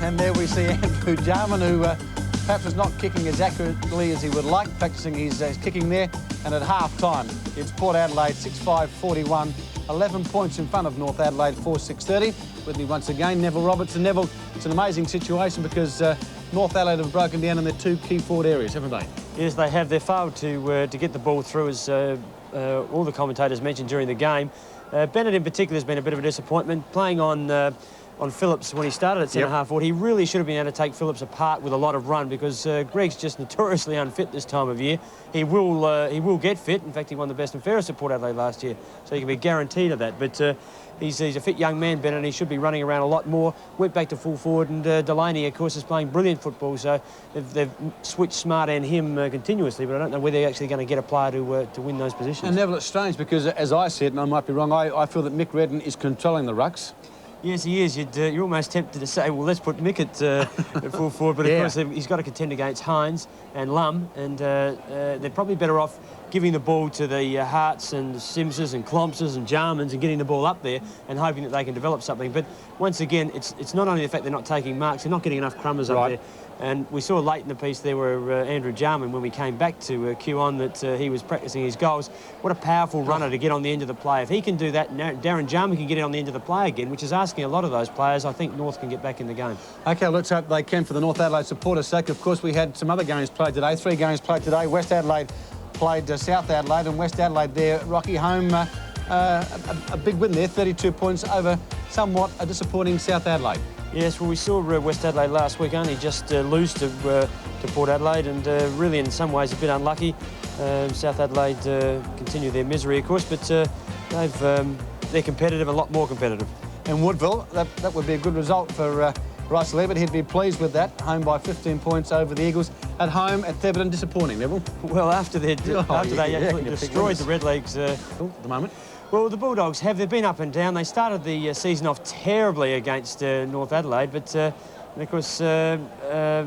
And there we see Andrew Jarman, who perhaps is not kicking as accurately as he would like, practising his kicking there. And at half-time, it's Port Adelaide 6-5-41, 11 points in front of North Adelaide 4-6-30. With me once again, Neville Robertson. Neville, it's an amazing situation because North Adelaide have broken down in their two key forward areas, haven't they? Yes, they have. They've failed to get the ball through, as all the commentators mentioned during the game. Bennett in particular has been a bit of a disappointment, playing on Phillips when he started at centre-half forward. He really should have been able to take Phillips apart with a lot of run, because Greg's just notoriously unfit this time of year. He will get fit. In fact, he won the best and fairest at Port Adelaide last year, so he can be guaranteed of that. But he's a fit young man, Bennett, and he should be running around a lot more. Went back to full forward, and Delaney, of course, is playing brilliant football, so they've switched Smart and him continuously, but I don't know whether they're actually going to get a player to win those positions. And Neville, it's strange because, as I said, and I might be wrong, I feel that Mick Redden is controlling the rucks. Yes, he is. You're almost tempted to say, well, let's put Mick at full forward, but of course he's got to contend against Hines and Lum, and they're probably better off giving the ball to the Harts and Simses and Clompses and Jarmans and getting the ball up there and hoping that they can develop something. But once again, it's not only the fact they're not taking marks, they're not getting enough crummers up there. And we saw late in the piece there where Andrew Jarman, when we came back to cue on, that he was practising his goals. What a powerful runner to get on the end of the play. If he can do that, Darren Jarman can get it on the end of the play again, which is asking a lot of those players. I think North can get back in the game. OK, let's hope they can for the North Adelaide supporters' sake. Of course, we had some other games played today. 3 games played today. West Adelaide played South Adelaide, and West Adelaide there, Rocky home, a big win there, 32 points over somewhat a disappointing South Adelaide. Yes, well, we saw West Adelaide last week only just lose to Port Adelaide, and really in some ways a bit unlucky. South Adelaide continue their misery, of course, but they're competitive, a lot more competitive. And Woodville, that would be a good result for Russell Everett. He'd be pleased with that, home by 15 points over the Eagles. At home at Thebarton, disappointing, Neville. Well, after they actually destroyed the Redlegs at the moment. Well, the Bulldogs they've been up and down. They started the season off terribly against North Adelaide, but of course, I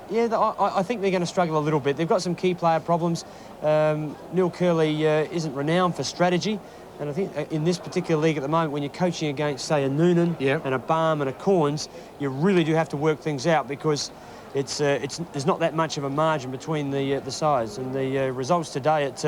think they're going to struggle a little bit. They've got some key player problems. Neil Curley isn't renowned for strategy, and I think in this particular league at the moment, when you're coaching against, say, a Noonan and a Balm and a Corns, you really do have to work things out, because there's not that much of a margin between the sides. And the results today at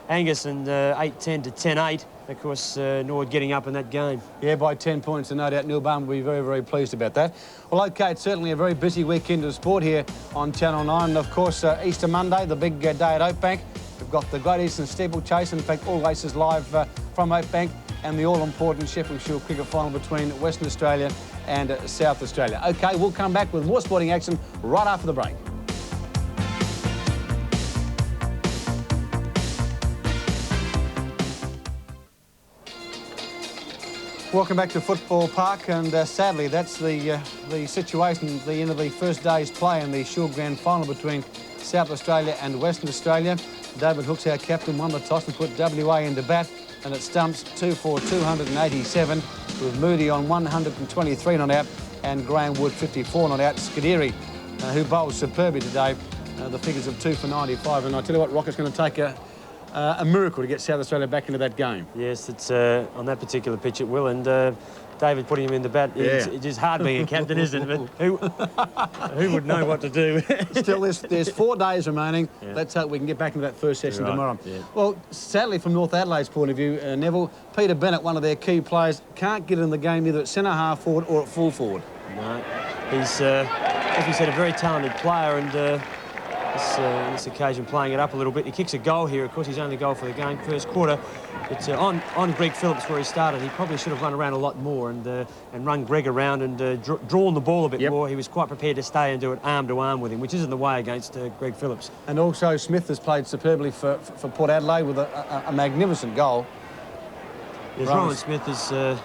Angus and 8-10 to 10-8, of course, Nord getting up in that game. Yeah, by 10 points, and no doubt Neil Balm will be very, very pleased about that. Well, OK, it's certainly a very busy weekend of sport here on Channel 9. And of course, Easter Monday, the big day at Oakbank. We've got the Great Eastern Steeplechase, in fact, all races live from Oakbank, and the all-important Sheffield Shield cricket final between Western Australia and South Australia. OK, we'll come back with more sporting action right after the break. Welcome back to Football Park, and sadly that's the situation at the end of the first day's play in the Shield Grand Final between South Australia and Western Australia. David Hooks, our captain, won the toss and put WA into bat, and it stumps 2 for 287, with Moody on 123 not out and Graham Wood 54 not out. Scuderi, who bowled superbly today, the figures of 2 for 95, and I tell you what, Rocket's going to take a miracle to get South Australia back into that game. Yes, it's on that particular pitch it will, and David putting him in the bat, it's just hard being a captain, isn't it? But who would know what to do? Still, there's 4 days remaining. Yeah. Let's hope we can get back into that first session tomorrow. Yeah. Well, sadly, from North Adelaide's point of view, Neville, Peter Bennett, one of their key players, can't get in the game either at centre-half forward or at full forward. No, he's, as we said, a very talented player, and this occasion playing it up a little bit. He kicks a goal here, of course, his only goal for the game, first quarter. It's on Greg Phillips where he started. He probably should have run around a lot more and run Greg around and drawn the ball a bit more. He was quite prepared to stay and do it arm to arm with him, which isn't the way against Greg Phillips. And also Smith has played superbly for Port Adelaide with a magnificent goal. Yes, Rowan Smith is a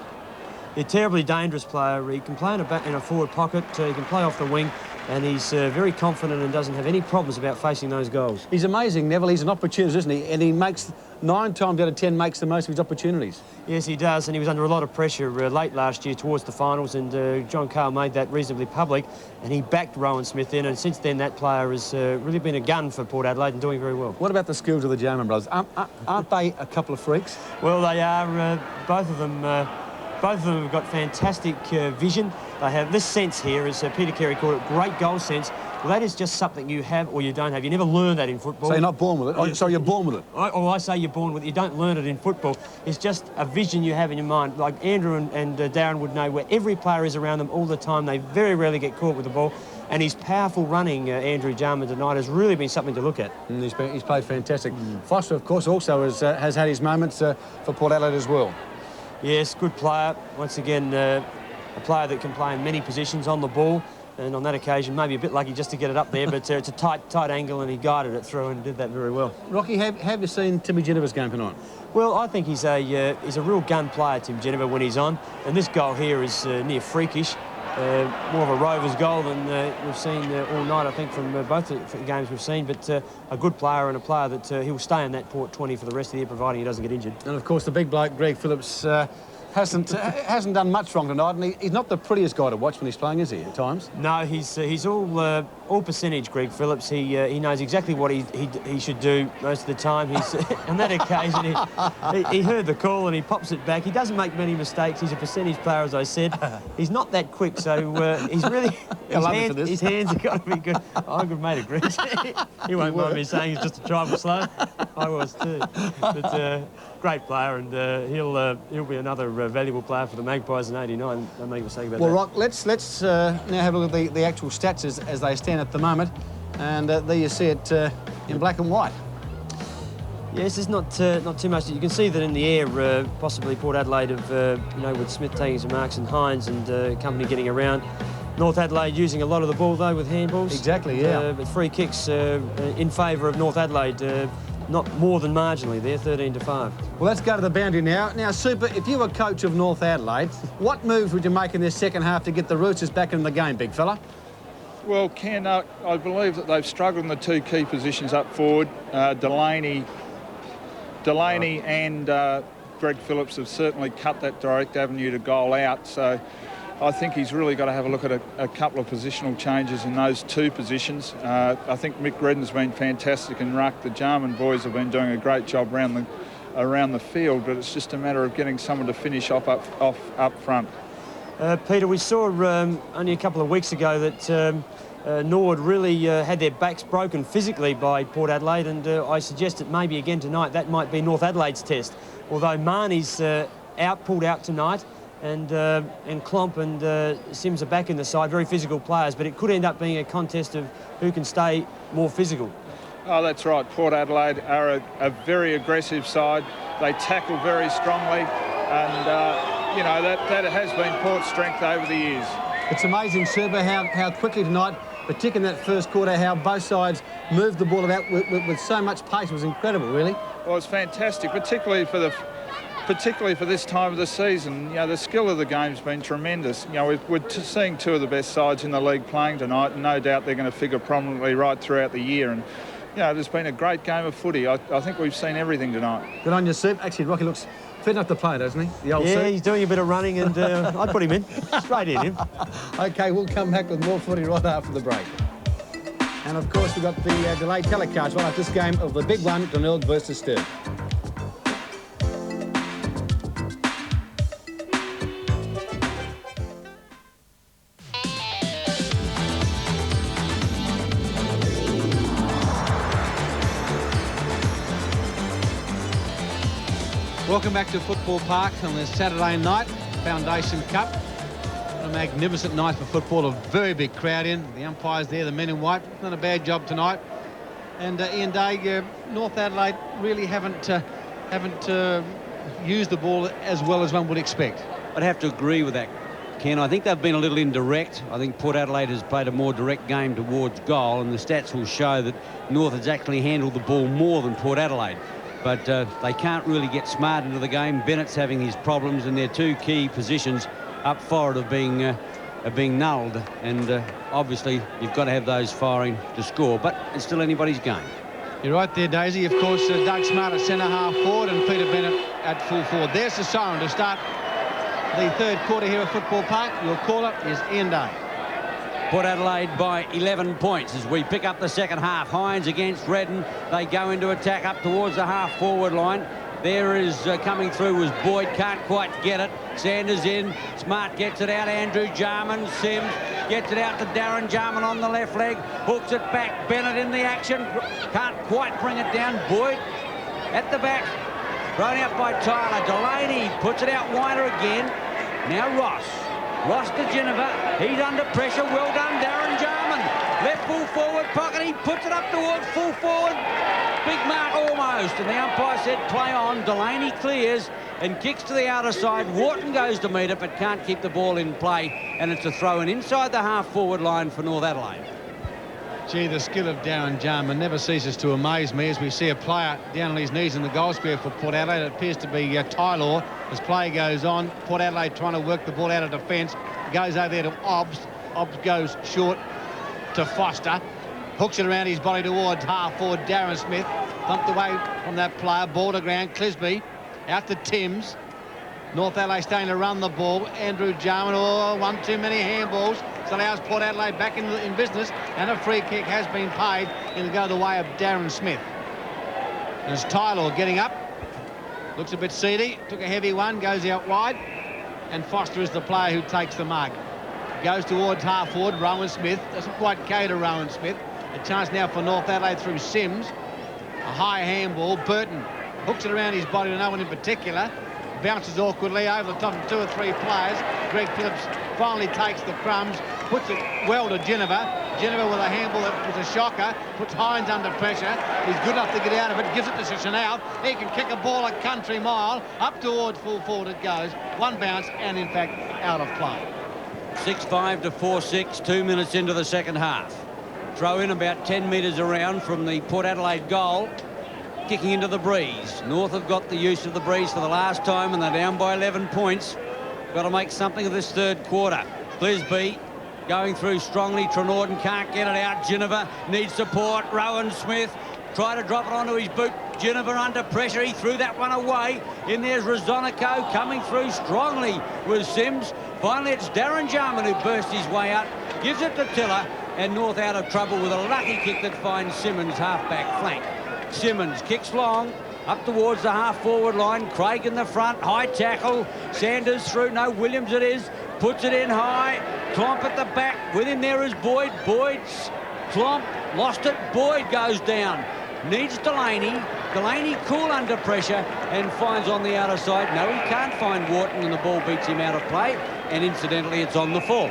terribly dangerous player. He can play in a forward pocket, he can play off the wing, and he's very confident and doesn't have any problems about facing those goals. He's amazing, Neville. He's an opportunist, isn't he? And he makes 9 times out of 10 makes the most of his opportunities. Yes, he does, and he was under a lot of pressure late last year towards the finals, and John Carl made that reasonably public, and he backed Rowan Smith in, and since then that player has really been a gun for Port Adelaide and doing very well. What about the skills of the Jarman brothers? Aren't they a couple of freaks? Well, they are. Both of them have got fantastic vision. They have this sense here, as Peter Carey called it, great goal sense. Well, that is just something you have or you don't have. You never learn that in football. So you're not born with it? Oh, so you're born with it? I say you're born with it. You don't learn it in football. It's just a vision you have in your mind. Like Andrew and Darren would know where every player is around them all the time. They very rarely get caught with the ball. And his powerful running, Andrew Jarman tonight, has really been something to look at. He's played fantastic. Foster, of course, also has had his moments for Port Adelaide as well. Yes, good player. Once again, a player that can play in many positions on the ball. And on that occasion, maybe a bit lucky just to get it up there, but it's a tight angle, and he guided it through and did that very well. Rocky, have you seen Timmy Geneva's game tonight? Well, I think he's a real gun player, Tim Geneva, when he's on. And this goal here is near freakish. More of a Rovers goal than we've seen all night, I think, from both the games we've seen. But a good player, and a player that he'll stay in that Port 20 for the rest of the year, providing he doesn't get injured. And of course, the big bloke, Greg Phillips, hasn't done much wrong tonight, and he's not the prettiest guy to watch when he's playing, is he, at times? No, he's all percentage, Greg Phillips. He knows exactly what he should do most of the time. He's on that occasion he heard the call and he pops it back. He doesn't make many mistakes. He's a percentage player, as I said. He's not that quick, so he's really his hands have got to be good. I'm a good mate of Greg's. He won't mind me saying he's just a trifle slow. I was too, but great player, and he'll be another valuable player for the Magpies in '89. Don't make a mistake about that. Well, Rock, let's now have a look at the actual stats as they stand at the moment, and there you see it in black and white. Yes, there's not too much. You can see that in the air, possibly Port Adelaide have, with Smith taking some marks and Hines and company getting around. North Adelaide using a lot of the ball, though, with handballs. Exactly, yeah. But free kicks in favour of North Adelaide, not more than marginally there, 13-5. Well, let's go to the boundary now. Now, Super, if you were coach of North Adelaide, what moves would you make in this second half to get the Roosters back in the game, big fella? Well, Ken, I believe that they've struggled in the 2 key positions up forward. Delaney and Greg Phillips have certainly cut that direct avenue to goal out. So I think he's really got to have a look at a couple of positional changes in those 2 positions. I think Mick Redden's been fantastic in ruck. The Jarman boys have been doing a great job around the field, but it's just a matter of getting someone to finish off up front. Peter, we saw only a couple of weeks ago that Nord really had their backs broken physically by Port Adelaide, and I suggest that maybe again tonight that might be North Adelaide's test. Although Marnie's pulled out tonight, and Klomp and Sims are back in the side, very physical players, but it could end up being a contest of who can stay more physical. Oh, that's right. Port Adelaide are a very aggressive side. They tackle very strongly, and that has been Port's strength over the years. It's amazing, Super, how quickly tonight, particularly in that first quarter, how both sides moved the ball about with so much pace. It was incredible, really. Well, it's fantastic, particularly for this time of the season. The skill of the game's been tremendous. We're seeing 2 of the best sides in the league playing tonight, and no doubt they're going to figure prominently right throughout the year. And there's been a great game of footy. I think we've seen everything tonight. Good on you, Soup. Actually, Rocky looks fit enough to play, doesn't he? The old Soup. He's doing a bit of running, and I'd put him in. Straight in him. OK, we'll come back with more footy right after the break. And, of course, we've got the delayed telecast right after this game of the big one, Glenelg versus Sturt. Welcome back to Football Park on this Saturday night, Foundation Cup. What a magnificent night for football, a very big crowd in. The umpires there, the men in white, done a bad job tonight. And Ian Day, North Adelaide really haven't used the ball as well as one would expect. I'd have to agree with that, Ken. I think they've been a little indirect. I think Port Adelaide has played a more direct game towards goal, and the stats will show that North has actually handled the ball more than Port Adelaide. but they can't really get smart into the game. Bennett's having his problems, and their two key positions up forward are being nulled, and obviously you've got to have those firing to score, but it's still anybody's game. You're right there, Daisy. Of course, Doug Smart at centre half forward and Peter Bennett at full forward. There's the siren to start the third quarter here at Football Park. Your caller is Ian Day. Port Adelaide by 11 points as we pick up the second half. Hines against Redden. They go into attack up towards the half forward line. There is coming through was Boyd, can't quite get it. Sanders in, Smart gets it out, Andrew Jarman, Sims gets it out to Darren Jarman on the left leg, hooks it back, Bennett in the action, can't quite bring it down, Boyd at the back, thrown out by Tyler, Delaney puts it out wider again, now Ross to Geneva, he's under pressure, well done Darren Jarman, left full forward pocket, he puts it up towards full forward, big mark almost, and the umpire said play on. Delaney clears and kicks to the outer side. Wharton goes to meet it but can't keep the ball in play, and it's a throw in inside the half forward line for North Adelaide. Gee, the skill of Darren Jarman never ceases to amaze me as we see a player down on his knees in the goal square for Port Adelaide. It appears to be Tylor. As play goes on, Port Adelaide trying to work the ball out of defence. Goes over there to Obbs. Obbs goes short to Foster. Hooks it around his body towards half forward Darren Smith. Thumped away from that player. Ball to ground. Clisby out to Timms. North Adelaide staying to run the ball. Andrew Jarman, one too many handballs. So allows Port Adelaide back in business. And a free kick has been paid. Going to go the way of Darren Smith. There's Tylor getting up. Looks a bit seedy. Took a heavy one. Goes out wide. And Foster is the player who takes the mark. Goes towards half forward. Rowan Smith. Doesn't quite cater Rowan Smith. A chance now for North Adelaide through Sims. A high handball. Burton hooks it around his body to no one in particular. Bounces awkwardly over the top of two or three players. Greg Phillips finally takes the crumbs. Puts it well to Geneva. Geneva with a handball that was a shocker. Puts Hines under pressure. He's good enough to get out of it. Gives it to Chanel. He can kick a ball a country mile. Up towards full forward it goes. One bounce and in fact out of play. 6-5 to 4-6. 2 minutes into the second half. Throw in about 10 metres around from the Port Adelaide goal. Kicking into the breeze. North have got the use of the breeze for the last time and they're down by 11 points. Got to make something of this third quarter. Clisby going through strongly. Trenorden can't get it out. Geneva needs support. Rowan Smith try to drop it onto his boot. Geneva under pressure. He threw that one away. In there's Rosonico coming through strongly with Sims. Finally it's Darren Jarman who bursts his way out. Gives it to Tiller. And North out of trouble with a lucky kick that finds Simmons half-back flank. Simmons kicks long, up towards the half-forward line. Craig in the front, high tackle. Sanders through, no, Williams it is. Puts it in high. Clomp at the back. With him there is Boyd. Boyd's Clomp, lost it. Boyd goes down. Needs Delaney. Delaney cool under pressure and finds on the outer side. No, he can't find Wharton and the ball beats him out of play. And incidentally, it's on the fall.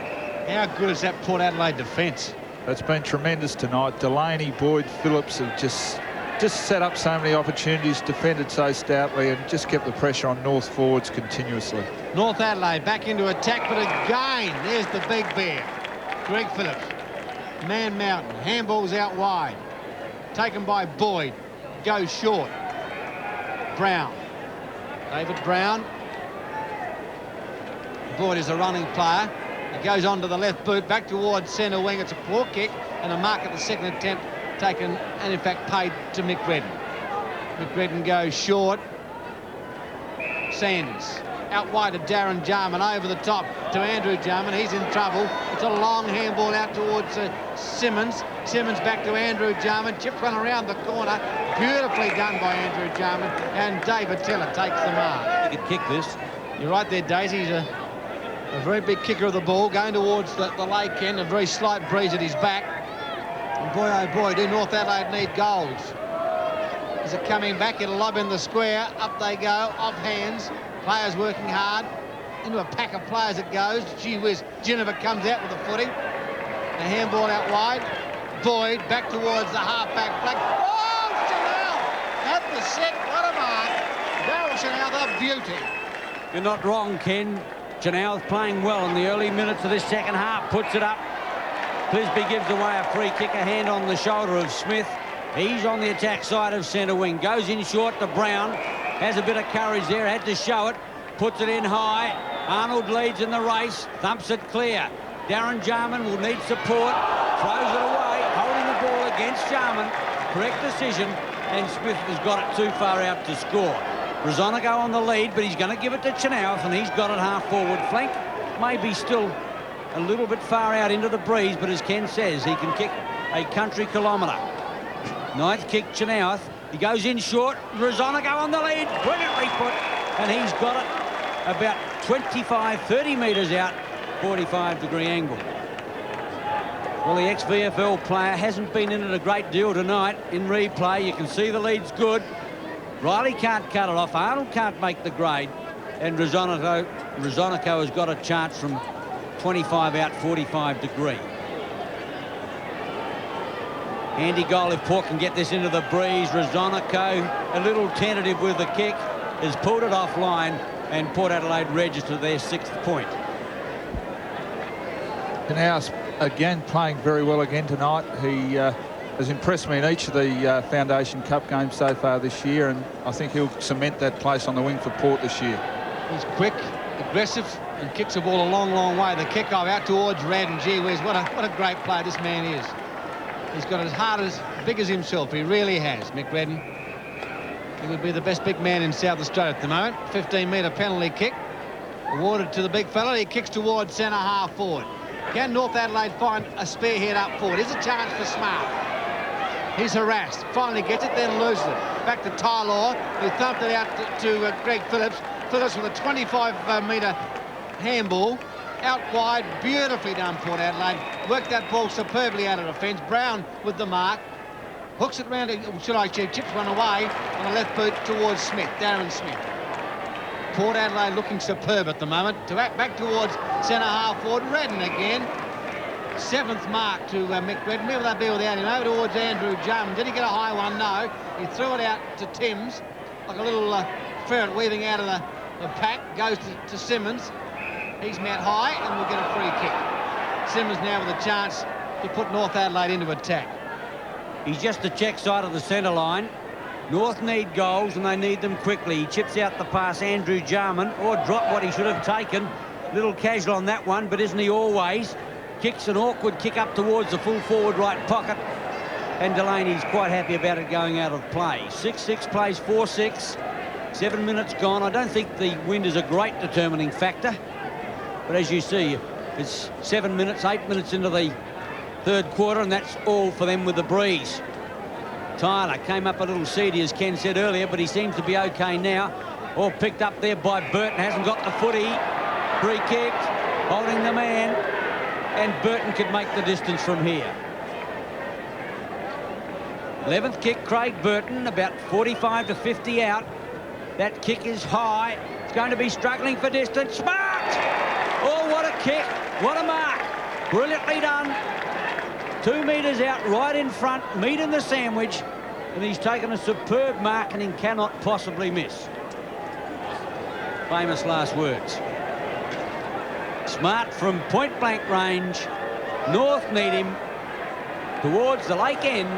How good is that Port Adelaide defence? It's been tremendous tonight. Delaney, Boyd, Phillips have just set up so many opportunities, defended so stoutly and just kept the pressure on North forwards continuously. North Adelaide back into attack, but again, there's the big bear. Greg Phillips. Man Mountain. Handballs out wide. Taken by Boyd. Goes short. Brown. David Brown. Boyd is a running player. He goes on to the left boot, back towards centre wing. It's a poor kick and a mark at the second attempt taken and in fact paid to Mick Redden. Mick Redden goes short. Sanders out wide to Darren Jarman, over the top to Andrew Jarman. He's in trouble. It's a long handball out towards Simmons. Simmons back to Andrew Jarman. Chipped one around the corner. Beautifully done by Andrew Jarman. And David Tiller takes the mark. He could kick this. You're right there, Daisy. He's a very big kicker of the ball, going towards the lake end, a very slight breeze at his back. And boy, oh boy, do North Adelaide need goals. Is it coming back? It'll lob in the square. Up they go, off hands. Players working hard. Into a pack of players it goes. Gee whiz, Geneva comes out with a footing. A handball out wide. Boyd back towards the half-back flank. Oh, Chanel! At the set, what a mark. Daryl Chanel, the beauty. You're not wrong, Ken. Chanel's playing well in the early minutes of this second half. Puts it up. Clisby gives away a free kick, a hand on the shoulder of Smith. He's on the attack side of centre wing. Goes in short to Brown. Has a bit of courage there. Had to show it. Puts it in high. Arnold leads in the race. Thumps it clear. Darren Jarman will need support. Throws it away. Holding the ball against Jarman. Correct decision. And Smith has got it too far out to score. Rosonico on the lead, but he's going to give it to Chenoweth, and he's got it half-forward flank. Maybe still a little bit far out into the breeze, but as Ken says, he can kick a country kilometre. Ninth kick, Chenoweth. He goes in short. Rosonico on the lead. Brilliantly put. And he's got it about 25, 30 metres out, 45-degree angle. Well, the ex-VFL player hasn't been in it a great deal tonight. In replay, you can see the lead's good. Riley can't cut it off. Arnold can't make the grade. And Rosonico has got a chance from 25 out, 45-degree. Handy goal if Port can get this into the breeze. Rosonico, a little tentative with the kick, has pulled it offline, and Port Adelaide register their 6th point. Chenoweth again playing very well again tonight. He has impressed me in each of the Foundation Cup games so far this year, and I think he'll cement that place on the wing for Port this year. He's quick, aggressive, and kicks the ball a long, long way. The kick-off out towards Red, and gee whiz, what a great player this man is. He's got as hard as big as himself. He really has, Mick Redden. He would be the best big man in South Australia at the moment. 15-metre penalty kick awarded to the big fella. He kicks towards centre half forward. Can North Adelaide find a spearhead up forward? Here's a chance for Smart. He's harassed. Finally gets it, then loses it. Back to Tylor, who thumped it out to Greg Phillips. Phillips with a 25-metre handball. Out wide, beautifully done, Port Adelaide. Worked that ball superbly out of defence. Brown with the mark. Hooks it round, chips one away on the left boot towards Smith, Darren Smith. Port Adelaide looking superb at the moment. Back towards centre half forward. Redden again. 7th mark to Mick Redden. Where will that be without him? Over towards Andrew Jarman. Did he get a high one? No. He threw it out to Timms, like a little ferret weaving out of the pack. Goes to Simmons. He's met high and will get a free kick. Simmons now with a chance to put North Adelaide into attack. He's just the check side of the centre line. North need goals, and they need them quickly. He chips out the pass, Andrew Jarman, or dropped what he should have taken. Little casual on that one, but isn't he always? Kicks an awkward kick up towards the full forward right pocket, and Delaney's quite happy about it going out of play. 6-6 plays 4-6. 7 minutes gone. I don't think the wind is a great determining factor, but as you see, it's 7 minutes, 8 minutes into the third quarter, and that's all for them with the breeze. Tyler came up a little seedy, as Ken said earlier, but he seems to be okay now. All picked up there by Burton. Hasn't got the footy. Free kicked, holding the man, and Burton could make the distance from here. 11th kick, Craig Burton, about 45 to 50 out. That kick is high. It's going to be struggling for distance. Smart! Oh, what a kick. What a mark. Brilliantly done. 2 metres out, right in front, meat in the sandwich, and he's taken a superb mark and he cannot possibly miss. Famous last words. Smart from point-blank range. North need him towards the lake end,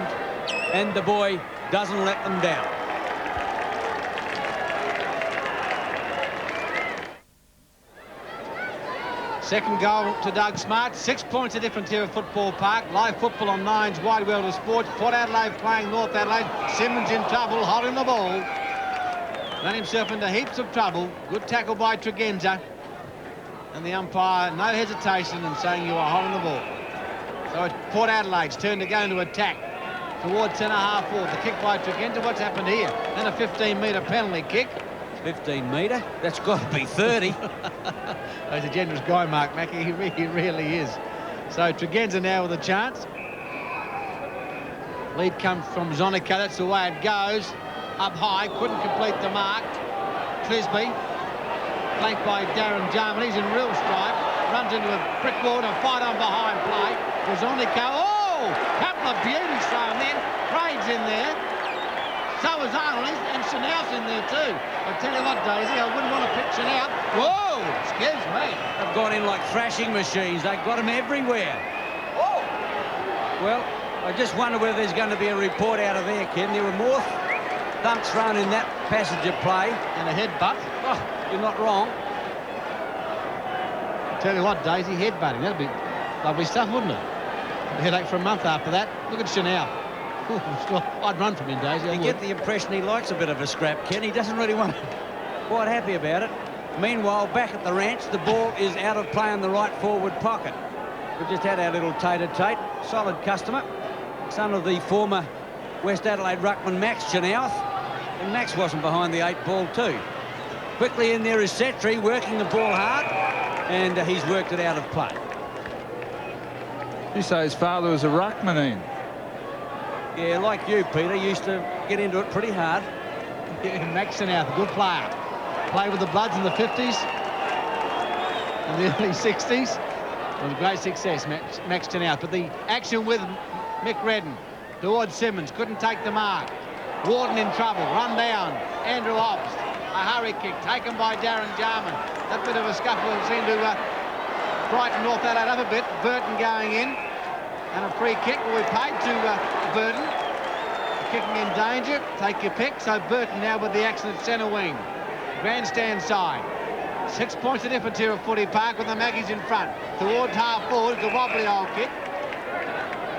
and the boy doesn't let them down. Second goal to Doug Smart. 6 points of difference here at Football Park. Live football on Nine's Wide World of Sports. Port Adelaide playing North Adelaide. Simmons in trouble, holding the ball. Ran himself into heaps of trouble. Good tackle by Tregenza. And the umpire, no hesitation in saying you are holding the ball. So it's Port Adelaide's turn to go into attack towards centre half forward. The kick by Tregenza. What's happened here? Then a 15-metre penalty kick. 15 metre? That's got to be 30. He's a generous guy, Mark Mackey. He really is. So Tregenza now with a chance. Lead comes from Zonico. That's the way it goes. Up high, couldn't complete the mark. Trisby, flanked by Darren Jarman. He's in real strife. Runs into a brick wall and a fight on behind play. Zonico. Oh! Couple of beauties thrown in. Craig's in there. So is Arnold, and Chenoweth's in there too. I tell you what, Daisy, I wouldn't want to pick Chenoweth. Whoa! Excuse me. They've gone in like thrashing machines. They've got him everywhere. Oh! Well, I just wonder whether there's going to be a report out of there, Ken. There were more thumps thrown in that passage of play. And a headbutt. Oh, you're not wrong. Tell you what, Daisy, headbutting. That'd be lovely stuff, wouldn't it? A headache for a month after that. Look at Chanel. I'd run from him, Daisy. You get the impression he likes a bit of a scrap, Ken. He doesn't really want to. Quite happy about it. Meanwhile, back at the ranch, the ball is out of play in the right forward pocket. We've just had our little tete-a-tete. Solid customer. Son of the former West Adelaide ruckman Max Chanouth. And Max wasn't behind the 8 ball too. Quickly in there is Setri, working the ball hard. And he's worked it out of play. You say his father was a ruckman, Ian? Yeah, like you, Peter, used to get into it pretty hard. Yeah, Max Chanouth, a good player. Played with the Bloods in the 50s and the early 60s. With great success, Max Chanouth. But the action with Mick Redden towards Simmons, couldn't take the mark. Warden in trouble, run down. Andrew Hobbs, a hurry kick taken by Darren Jarman. That bit of a scuffle seemed to brighten North Adelaide up a bit. Burton going in, and a free kick will be paid to Burton. Kicking in danger, take your pick. So Burton now with the action at centre wing. Grandstand side. 6 points of difference here at Footy Park with the Maggies in front. Towards half forward, it's a wobbly old kick.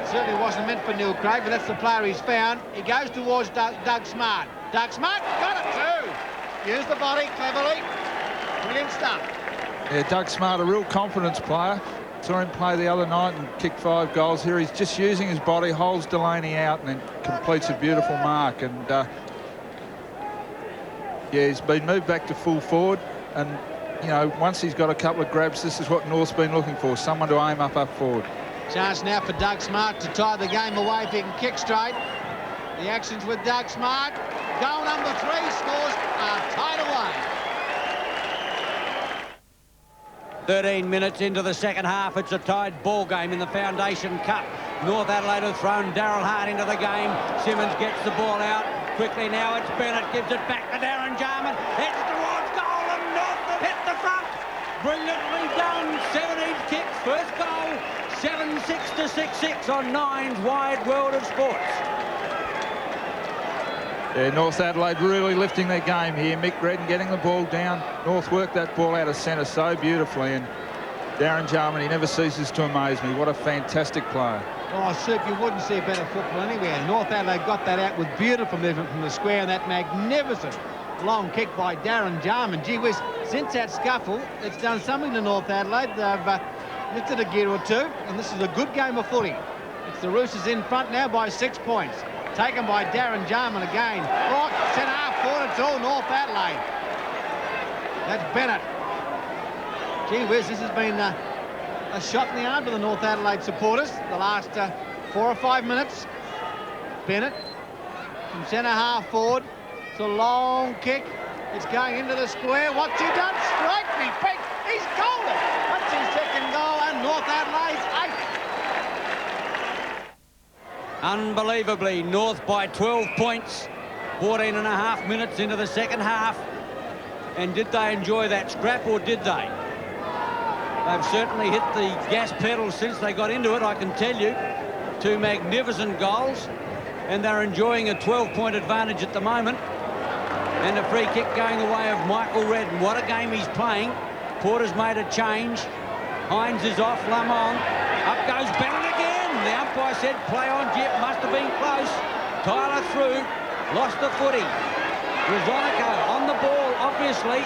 Certainly wasn't meant for Neil Craig, but that's the player he's found. He goes towards Doug Smart. Doug Smart got it too. Used the body cleverly. Brilliant stuff. Yeah, Doug Smart, a real confidence player. Saw him play the other night and kick 5 goals. Here he's just using his body, holds Delaney out and then completes a beautiful mark. And yeah, he's been moved back to full forward. And, you know, once he's got a couple of grabs, this is what North's been looking for, someone to aim up forward. Chance now for Doug Smart to tie the game away if he can kick straight. The actions with Doug Smart. Goal number 3, scores are tied away. 13 minutes into the second half. It's a tied ball game in the Foundation Cup. North Adelaide have thrown Daryl Hart into the game. Simmons gets the ball out. Quickly now it's Bennett. Gives it back to Darren Jarman. Heads towards goal and North have hit the front. Brilliantly done. 17th kick. First goal. 7-6 to 6-6 on Nine's Wide World of Sports. Yeah, North Adelaide really lifting their game here. Mick Redden getting the ball down. North worked that ball out of centre so beautifully. And Darren Jarman, he never ceases to amaze me. What a fantastic player. Oh, Soup, you wouldn't see better football anywhere. North Adelaide got that out with beautiful movement from the square and that magnificent long kick by Darren Jarman. Gee whiz, since that scuffle, it's done something to North Adelaide. They've lifted a gear or two, and this is a good game of footy. It's the Roosters in front now by 6 points. Taken by Darren Jarman again. Right, centre half forward, it's all North Adelaide. That's Bennett. Gee whiz, this has been a shot in the arm to the North Adelaide supporters the last 4 or 5 minutes. Bennett from centre half forward. It's a long kick. It's going into the square. What's he done? Strike me, big. He's golden. That's his second goal and North Adelaide's 8th. Unbelievably, North by 12 points. 14 and a half minutes into the second half. And did they enjoy that scrap or did they? They've certainly hit the gas pedal since they got into it, I can tell you. 2 magnificent goals. And they're enjoying a 12-point advantage at the moment. And a free kick going the way of Michael Redden. What a game he's playing. Porter's made a change. Hines is off. Lamont. Up goes Bennett again. The umpire said play on. Gee, it must have been close. Tyler through. Lost the footy. Rosonico on the ball, obviously.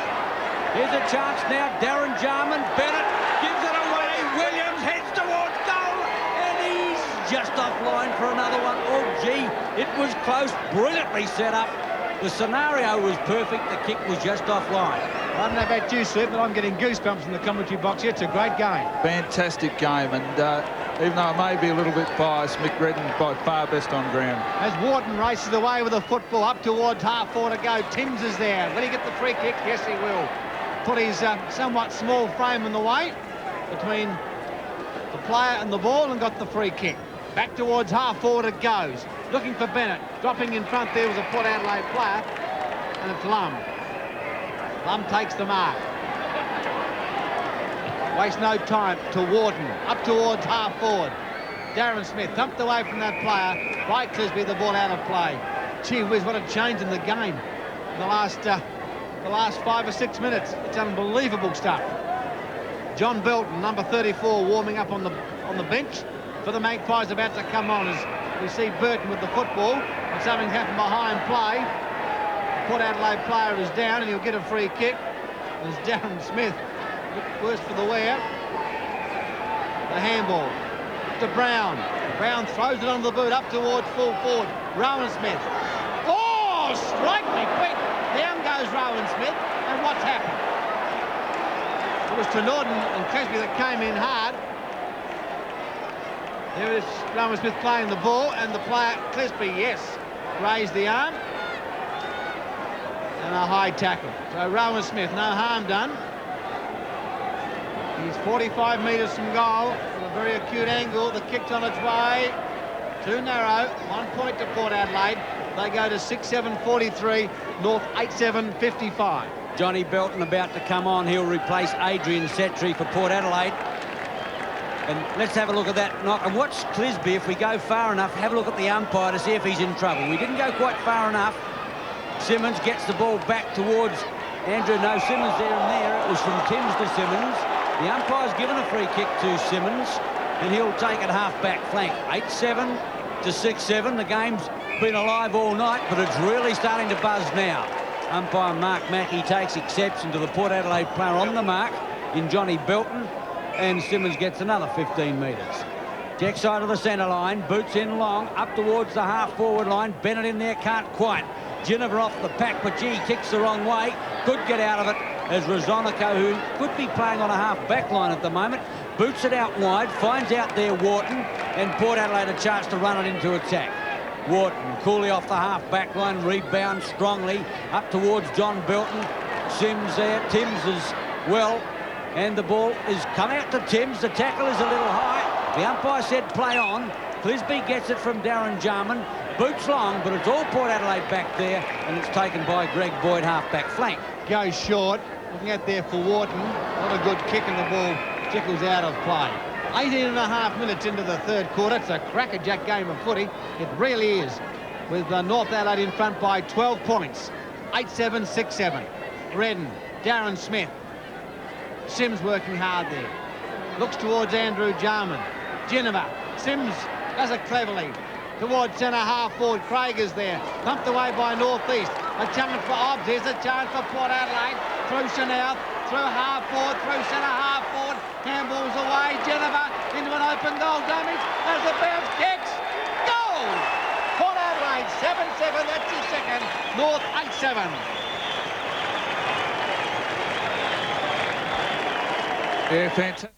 Here's a chance now. Darren Jarman. Bennett gives it away. Williams heads towards goal. And he's just offline for another one. Oh, gee, it was close. Brilliantly set up. The scenario was perfect. The kick was just offline. I don't know about you, Sue, but I'm getting goosebumps in the commentary box here. It's a great game. Fantastic game. And even though it may be a little bit biased, Mick Redden by far best on ground. As Wharton races away with the football up towards half forward to go, Timms is there. Will he get the free kick? Yes, he will. Put his somewhat small frame in the way between the player and the ball and got the free kick. Back towards half forward it goes. Looking for Bennett. Dropping in front there was a Port Adelaide player. And it's Lum. Lum takes the mark. Waste no time to Wharton. Up towards half forward. Darren Smith thumped away from that player by Clisby, the ball out of play. Gee whiz, what a change in the game in the last 5 or 6 minutes. It's unbelievable stuff. John Belton, number 34, warming up on the bench for the Magpies, about to come on as we see Burton with the football. And something's happened behind play. The Port Adelaide player is down and he'll get a free kick. There's Darren Smith, worse for the wear. The handball to Brown. Brown throws it on the boot up towards full forward. Rowan Smith. Oh, strike me quick. Down goes Rowan Smith. And what's happened? It was to Norton and Clisby that came in hard. There is Rowan Smith playing the ball, and the player, Clisby, yes, raised the arm. And a high tackle. So Rowan Smith, no harm done. He's 45 metres from goal, with a very acute angle. The kick's on its way. Too narrow. 1 point to Port Adelaide. They go to 6-7-43, North 8-7-55. Johnny Belton about to come on. He'll replace Adrian Setri for Port Adelaide. And let's have a look at that knock. And watch Clisby, if we go far enough, have a look at the umpire to see if he's in trouble. We didn't go quite far enough. Simmons gets the ball back towards Andrew. No, Simmons there and there. It was from Timms to Simmons. The umpire's given a free kick to Simmons, and he'll take it half-back flank. 8-7 to 6-7. The game's been alive all night, but it's really starting to buzz now. Umpire Mark Mackey takes exception to the Port Adelaide player on the mark in Johnny Belton, and Simmons gets another 15 metres. Jack side of the centre line, boots in long, up towards the half-forward line. Bennett in there, can't quite. Ginniver off the pack, but gee, kicks the wrong way. Could get out of it as Rosonico, who could be playing on a half-back line at the moment, boots it out wide, finds out there Wharton, and Port Adelaide a chance to run it into attack. Wharton coolly off the half-back line, rebounds strongly up towards John Belton. Sims there, Timms as well, and the ball is come out to Timms. The tackle is a little high. The umpire said play on. Clisby gets it from Darren Jarman. Boots long, but it's all Port Adelaide back there, and it's taken by Greg Boyd, half-back flank. Goes short, looking out there for Wharton. Not a good kick, and the ball tickles out of play. 18.5 minutes into the third quarter. It's a crackerjack game of footy. It really is, with North Adelaide in front by 12 points. 8-7, 6-7. Redden, Darren Smith. Sims working hard there. Looks towards Andrew Jarman. Ginniver. Sims does it cleverly. Towards centre half forward. Craig is there. Pumped away by North East. A challenge for Obbs. Here's a chance for Port Adelaide. Through Chanel. Through half forward. Through centre half forward. Handballs away. Ginniver into an open goal. Damage as the bounce kicks. Goal! Port Adelaide 7-7. That's his second. North 8-7. Yeah, fantastic.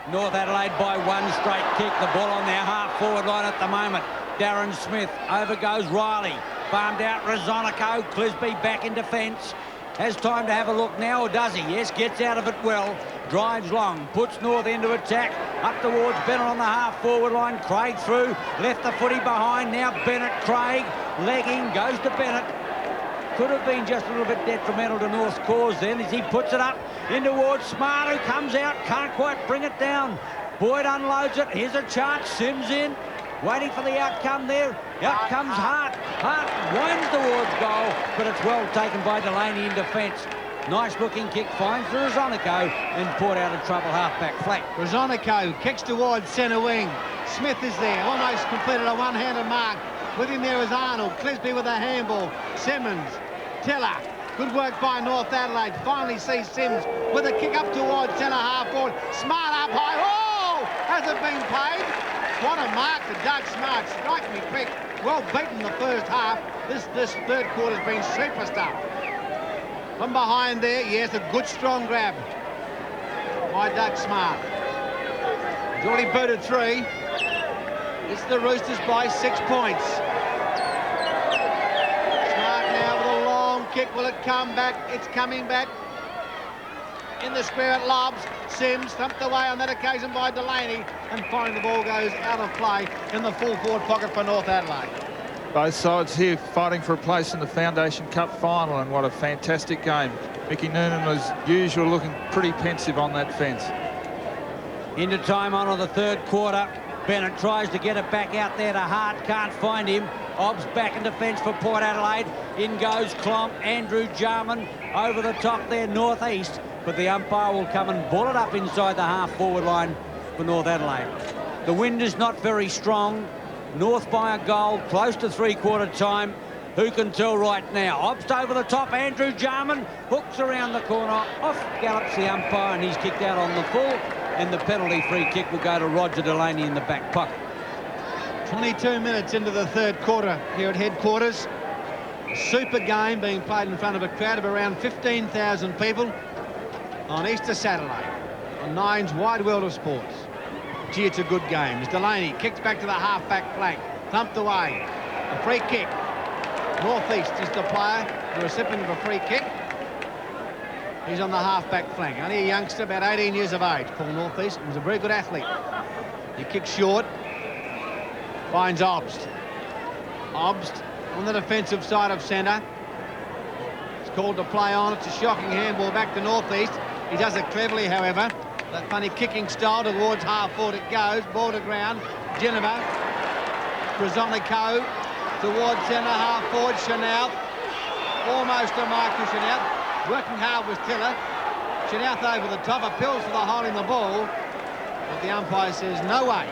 North Adelaide by one straight kick. The ball on their half-forward line at the moment. Darren Smith. Over goes Riley. Farmed out Rosonico. Clisby back in defence. Has time to have a look now, or does he? Yes, gets out of it well. Drives long. Puts North into attack. Up towards Bennett on the half-forward line. Craig through. Left the footy behind. Now Bennett. Craig. Legging. Goes to Bennett. Could have been just a little bit detrimental to North's cause then as he puts it up in towards Smart, who comes out, can't quite bring it down. Boyd unloads it. Here's a chance. Sims in, waiting for the outcome there. Out comes Hart. Hart winds towards goal, but it's well taken by Delaney in defence. Nice looking kick, finds the Rosonico, and Port out of trouble half-back flank. Rosonico kicks towards centre wing. Smith is there, almost completed a one-handed mark. With him there is Arnold. Clisby with a handball. Simmons. Tiller. Good work by North Adelaide. Finally sees Sims with a kick up towards centre half forward. Smart up high. Oh! Has it been played? What a mark to Doug Smart. Strike me quick. Well beaten the first half. This third quarter's been super stuff. From behind there, yes, a good strong grab by Doug Smart. He's already booted 3. It's the Roosters by 6 points. Kick, will it come back? It's coming back. In the square it lobs. Sims thumped away on that occasion by Delaney, and finally the ball goes out of play in the full forward pocket for North Adelaide. Both sides here fighting for a place in the Foundation Cup final, and what a fantastic game. Mickey Noonan, as usual, looking pretty pensive on that fence. Into time on the third quarter. Bennett tries to get it back out there to Hart, can't find him. Obbs back in defence for Port Adelaide. In goes Klomp, Andrew Jarman over the top there, northeast. But the umpire will come and ball it up inside the half-forward line for North Adelaide. The wind is not very strong. North by a goal, close to three-quarter time. Who can tell right now? Obbs over the top, Andrew Jarman hooks around the corner. Off gallops the umpire, and he's kicked out on the full. And the penalty free kick will go to Roger Delaney in the back pocket. 22 minutes into the third quarter here at headquarters. A super game being played in front of a crowd of around 15,000 people on Easter Saturday on Nine's wide world of sports. Gee, it's a good game. As Delaney kicks back to the half-back flank, thumped away. A free kick. Northeast is the player, the recipient of a free kick. He's on the half-back flank. Only a youngster, about 18 years of age. Paul Northeast was a very good athlete. He kicks short. Finds Obbs. Obbs on the defensive side of centre. It's called to play on. It's a shocking handball back to Northeast. He does it cleverly, however. That funny kicking style towards half-forward it goes. Ball to ground. Geneva. Brazonico towards centre half-forward. Chanel. Almost a mark to Chanel. Working hard with Tiller. Chanel over the top. Appeals for the hole in the ball. But the umpire says no way.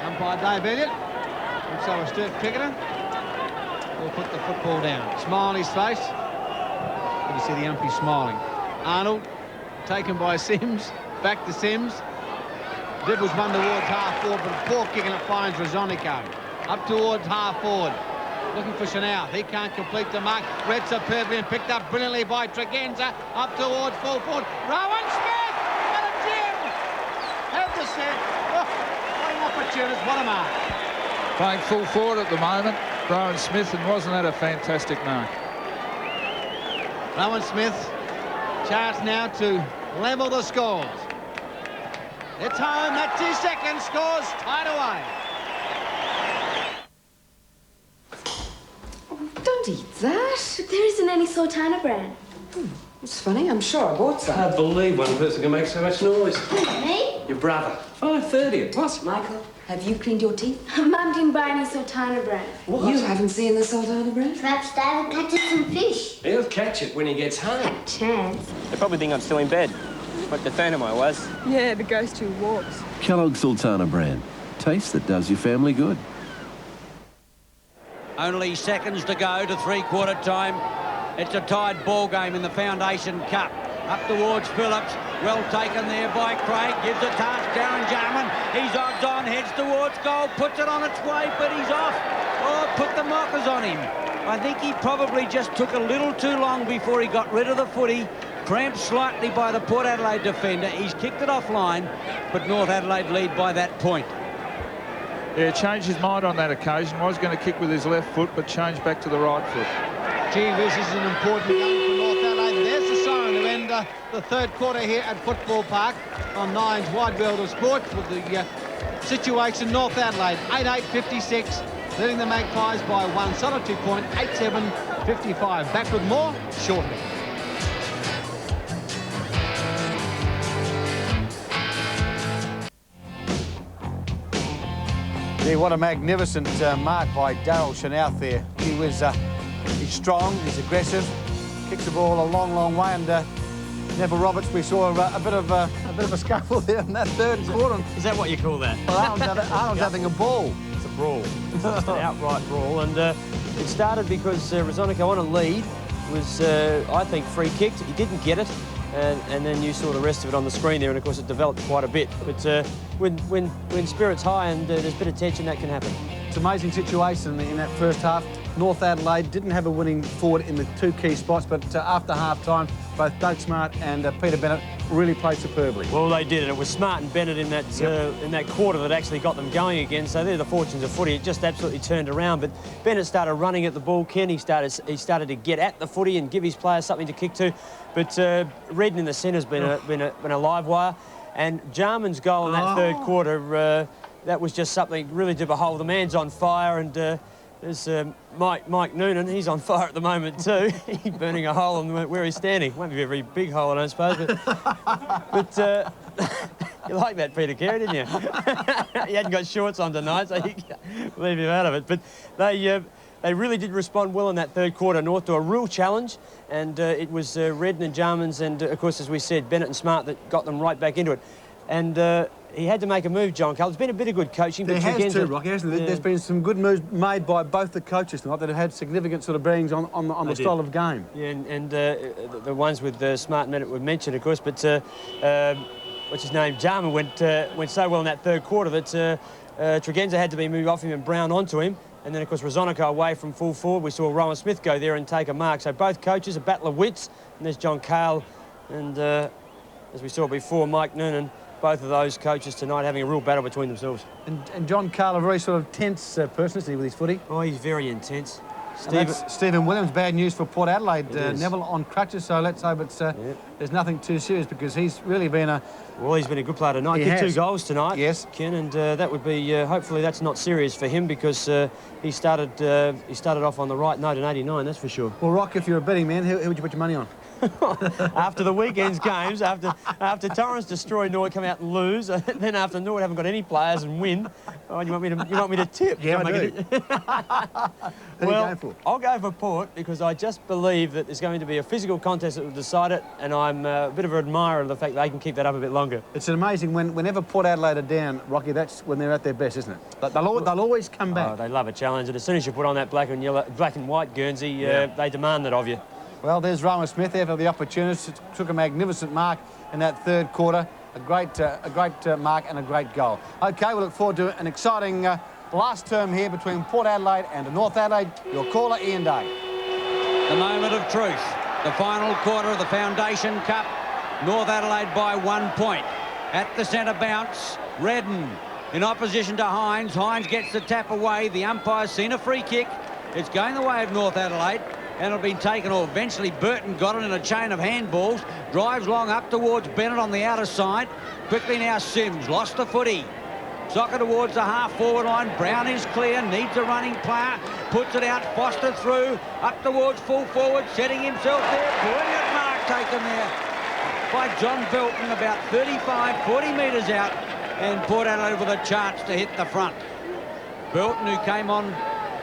Umpire Dave Elliott, also a Sturt cricketer, will put the football down. Smile on his face. Good to see the umpire smiling. Arnold, taken by Sims, back to Sims. Dribbles one towards half-forward, but a poor kick and it finds Razonico. Up towards half-forward, looking for Chanel. He can't complete the mark. Read superbly and picked up brilliantly by Tregenza. Up towards full forward. Rowan Smith! What a gem! Have the set. Opportunist, what a mark. Playing full forward at the moment, Rowan Smith, and wasn't that a fantastic mark? Rowan Smith, chance now to level the scores. It's home, that's his second, scores tied away. Don't eat that. There isn't any Sultana brand. It's funny, I'm sure I bought I some. can't believe one person can make so much noise. Me? Your brother. 5:30. What? Michael, have you cleaned your teeth? Mum didn't buy any Sultana brand. What? You haven't seen the Sultana bread? Perhaps Dad will catch us some fish. He'll catch it when he gets home. Chance. They probably think I'm still in bed, like the phantom I was. Yeah, the ghost who walks. Kellogg's Sultana brand. Taste that does your family good. Only seconds to go to three-quarter time. It's a tied ball game in the Foundation Cup. Up towards Phillips. Well taken there by Craig. Gives it to Darren Jarman. He's odds on. Heads towards goal. Puts it on its way, but he's off. Oh, put the mockers on him. I think he probably just took a little too long before he got rid of the footy. Cramped slightly by the Port Adelaide defender. He's kicked it offline, but North Adelaide lead by that point. Yeah, changed his mind on that occasion. Was going to kick with his left foot, but changed back to the right foot. Gee whiz, this is an important game for North Adelaide. There's the siren to end the third quarter here at Football Park on Nine's wide world of sport with the situation. North Adelaide 8-8-56, leading the Magpies by one solitary point, 8-7-55. Back with more shortly. Yeah, what a magnificent mark by Daryl Chanouth there. He was, he's strong, he's aggressive, kicks the ball a long, long way, and Neville Roberts, we saw a bit of a scuffle there in that third quarter. Is that what you call that? Well, Arnold's having a ball. It's a brawl. It's just an outright brawl, and it started because Razonico on a lead was, I think, free kicked. He didn't get it, and then you saw the rest of it on the screen there, and of course it developed quite a bit. But when spirit's high and there's a bit of tension, that can happen. It's an amazing situation in that first half. North Adelaide didn't have a winning forward in the two key spots, but after half-time, both Doug Smart and Peter Bennett really played superbly. Well, they did, and it was Smart and Bennett in that quarter that actually got them going again. So they're the fortunes of footy. It just absolutely turned around. But Bennett started running at the ball. Kenny started to get at the footy and give his players something to kick to. But Redden in the centre's been a live wire. And Jarman's goal in that third quarter, that was just something really to behold. The man's on fire, and there's Mike Noonan. He's on fire at the moment too. He's burning a hole in where he's standing. Won't be a very big hole, I don't suppose, but You like that, Peter Carey, didn't you? He hadn't got shorts on tonight, so you can't leave him out of it. But they really did respond well in that third quarter, North, to a real challenge. And it was Redden and Jarmans and, of course, as we said, Bennett and Smart that got them right back into it. And he had to make a move, John Cole. It's been a bit of good coaching. There but has too, Rocky, hasn't there? Yeah. There's been some good moves made by both the coaches tonight that have had significant sort of bearings on the style of game. Yeah, and the ones with Smart and Bennett were mentioned, of course, but what's his name? Jarman went so well in that third quarter that Tregenza had to be moved off him and Brown onto him. And then, of course, Rosonico away from full forward. We saw Rowan Smith go there and take a mark. So both coaches, a battle of wits. And there's John Cale and, as we saw before, Mike Noonan. Both of those coaches tonight having a real battle between themselves. And John Cale, a very sort of tense person, isn't he, with his footy? Oh, he's very intense. Stephen Williams, bad news for Port Adelaide. Neville on crutches, so let's hope it's there's nothing too serious because he's really been a... Well, he's been a good player tonight. He kicked 2 goals tonight, yes, Ken, and that would be, hopefully that's not serious for him because he started off on the right note in '89, that's for sure. Well, Rock, if you're a betting man, who would you put your money on? After the weekend's games, after Torrens destroy Norwood, come out and lose, then after Norwood haven't got any players and win, oh, you want me to tip? Yeah, I do. Who Well, are you going for? I'll go for Port because I just believe that there's going to be a physical contest that will decide it, and I'm a bit of an admirer of the fact that they can keep that up a bit longer. It's amazing whenever Port Adelaide are down, Rocky, that's when they're at their best, isn't it? They'll always come back. Oh, they love a challenge, and as soon as you put on that black and white Guernsey, they demand that of you. Well, there's Rowan Smith there for the opportunist. Took a magnificent mark in that third quarter. A great mark and a great goal. OK, we look forward to an exciting last term here between Port Adelaide and North Adelaide. Your caller, Ian Day. The moment of truth. The final quarter of the Foundation Cup. North Adelaide by 1 point. At the centre bounce, Redden in opposition to Hines. Hines gets the tap away. The umpire's seen a free kick. It's going the way of North Adelaide. And it'll be taken, or eventually Burton got it in a chain of handballs. Drives long up towards Bennett on the outer side. Quickly now Sims, lost the footy. Soccer towards the half-forward line. Brown is clear, needs a running player. Puts it out, Foster through, up towards full forward, setting himself there. Brilliant mark taken there by John Belton, about 35, 40 metres out. And Port Adelaide with a chance to hit the front. Belton, who came on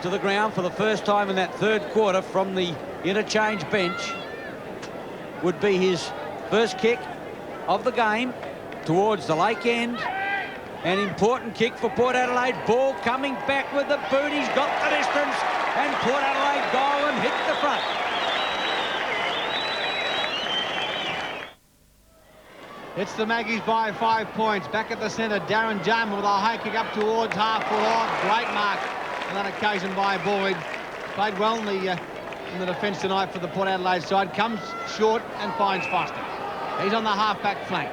to the ground for the first time in that third quarter from the interchange bench, would be his first kick of the game towards the lake end. An important kick for Port Adelaide. Ball coming back with the boot. He's got the distance, and Port Adelaide goal and hit the front. It's the Maggies by 5 points. Back at the centre, Darren Jarman with a high kick up towards half-full on. Great mark on that occasion by Boyd. Played well in the defence tonight for the Port Adelaide side. Comes short and finds Foster. He's on the half-back flank.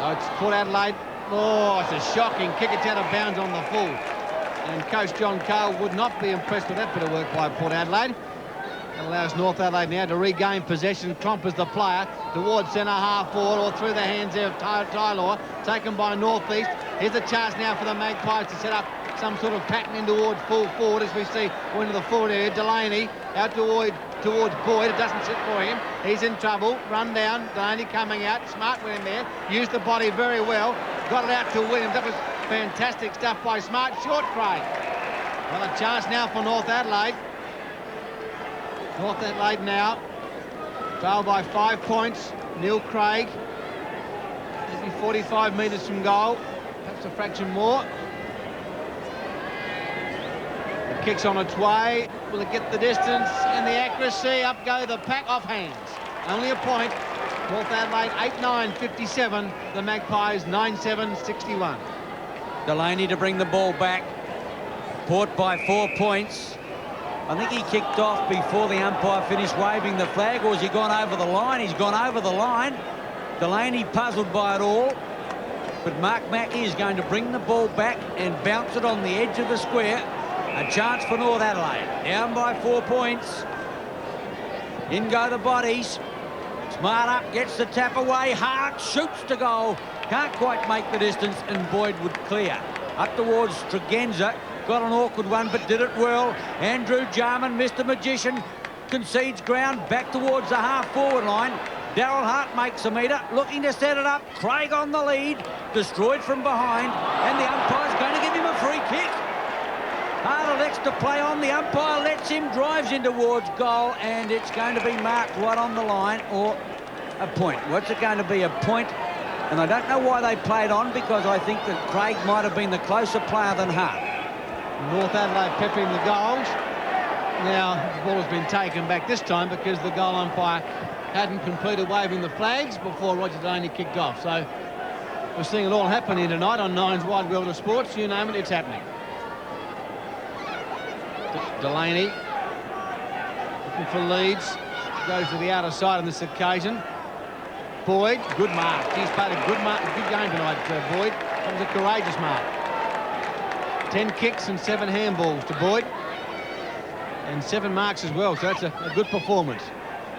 So it's Port Adelaide. Oh, it's a shocking kick. It's out of bounds on the full. And coach John Cale would not be impressed with that bit of work by Port Adelaide. That allows North Adelaide now to regain possession. Tromp is the player towards centre half forward or through the hands there of Tylor. Taken by North East. Here's a chance now for the Magpies to set up some sort of pattern in towards full forward as we see go into the forward area. Delaney out towards Boyd. It doesn't sit for him. He's in trouble. Run down. Delaney coming out. Smart went in there. Used the body very well. Got it out to Williams. That was fantastic stuff by Smart. Short Craig. Well, a chance now for North Adelaide. North Adelaide now trail by 5 points. Neil Craig, maybe 45 metres from goal, perhaps a fraction more. The kick's on its way. Will it get the distance and the accuracy? Up go the pack, off hands. Only a point. North Adelaide 8-9, 57. The Magpies 9-7, 61. Delaney to bring the ball back. Port by 4 points. I think he kicked off before the umpire finished waving the flag, or has he gone over the line? He's gone over the line. Delaney puzzled by it all. But Mark Mackey is going to bring the ball back and bounce it on the edge of the square. A chance for North Adelaide. Down by 4 points. In go the bodies. Smart up, gets the tap away. Hart shoots to goal. Can't quite make the distance, and Boyd would clear. Up towards Tregenza. Got an awkward one, but did it well. Andrew Jarman, Mr. Magician, concedes ground back towards the half-forward line. Darryl Hart makes a metre, looking to set it up. Craig on the lead, destroyed from behind, and the umpire's going to give him a free kick. Hart elects to play on, the umpire lets him, drives in towards goal, and it's going to be marked right on the line, or a point. What's it going to be, a point? And I don't know why they played on, because I think that Craig might have been the closer player than Hart. North Adelaide peppering the goals. Now, the ball has been taken back this time because the goal umpire hadn't completed waving the flags before Roger Delaney kicked off. So we're seeing it all happen here tonight on Nine's Wide World of Sports. You name it, it's happening. Delaney looking for leads. Goes to the outer side on this occasion. Boyd, good mark. He's played a good game tonight, Boyd. That was a courageous mark. 10 kicks and 7 handballs to Boyd. And 7 marks as well, so that's a good performance.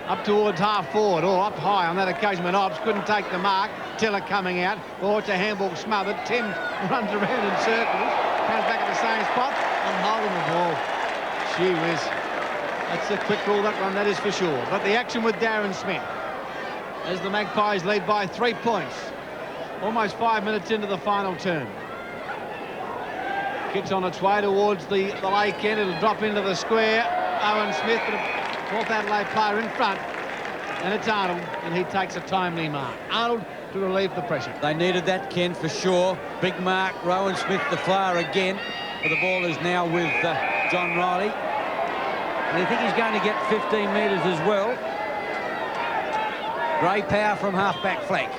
Up towards half forward, or up high on that occasion when Hobbs couldn't take the mark. Tiller coming out, or it's a handball smothered. Tim runs around in circles, comes back at the same spot, and holding the ball. Gee whiz. That's a quick rule, that one, that is for sure. But the action with Darren Smith, as the Magpies lead by 3 points. Almost 5 minutes into the final term. Kick's on its way towards the lake end. It'll drop into the square. Owen Smith, but a North Adelaide player in front. And it's Arnold, and he takes a timely mark. Arnold to relieve the pressure. They needed that, Ken, for sure. Big mark, Rowan Smith, the flyer again. But the ball is now with John Riley. And I think he's going to get 15 metres as well. Great power from half-back flank.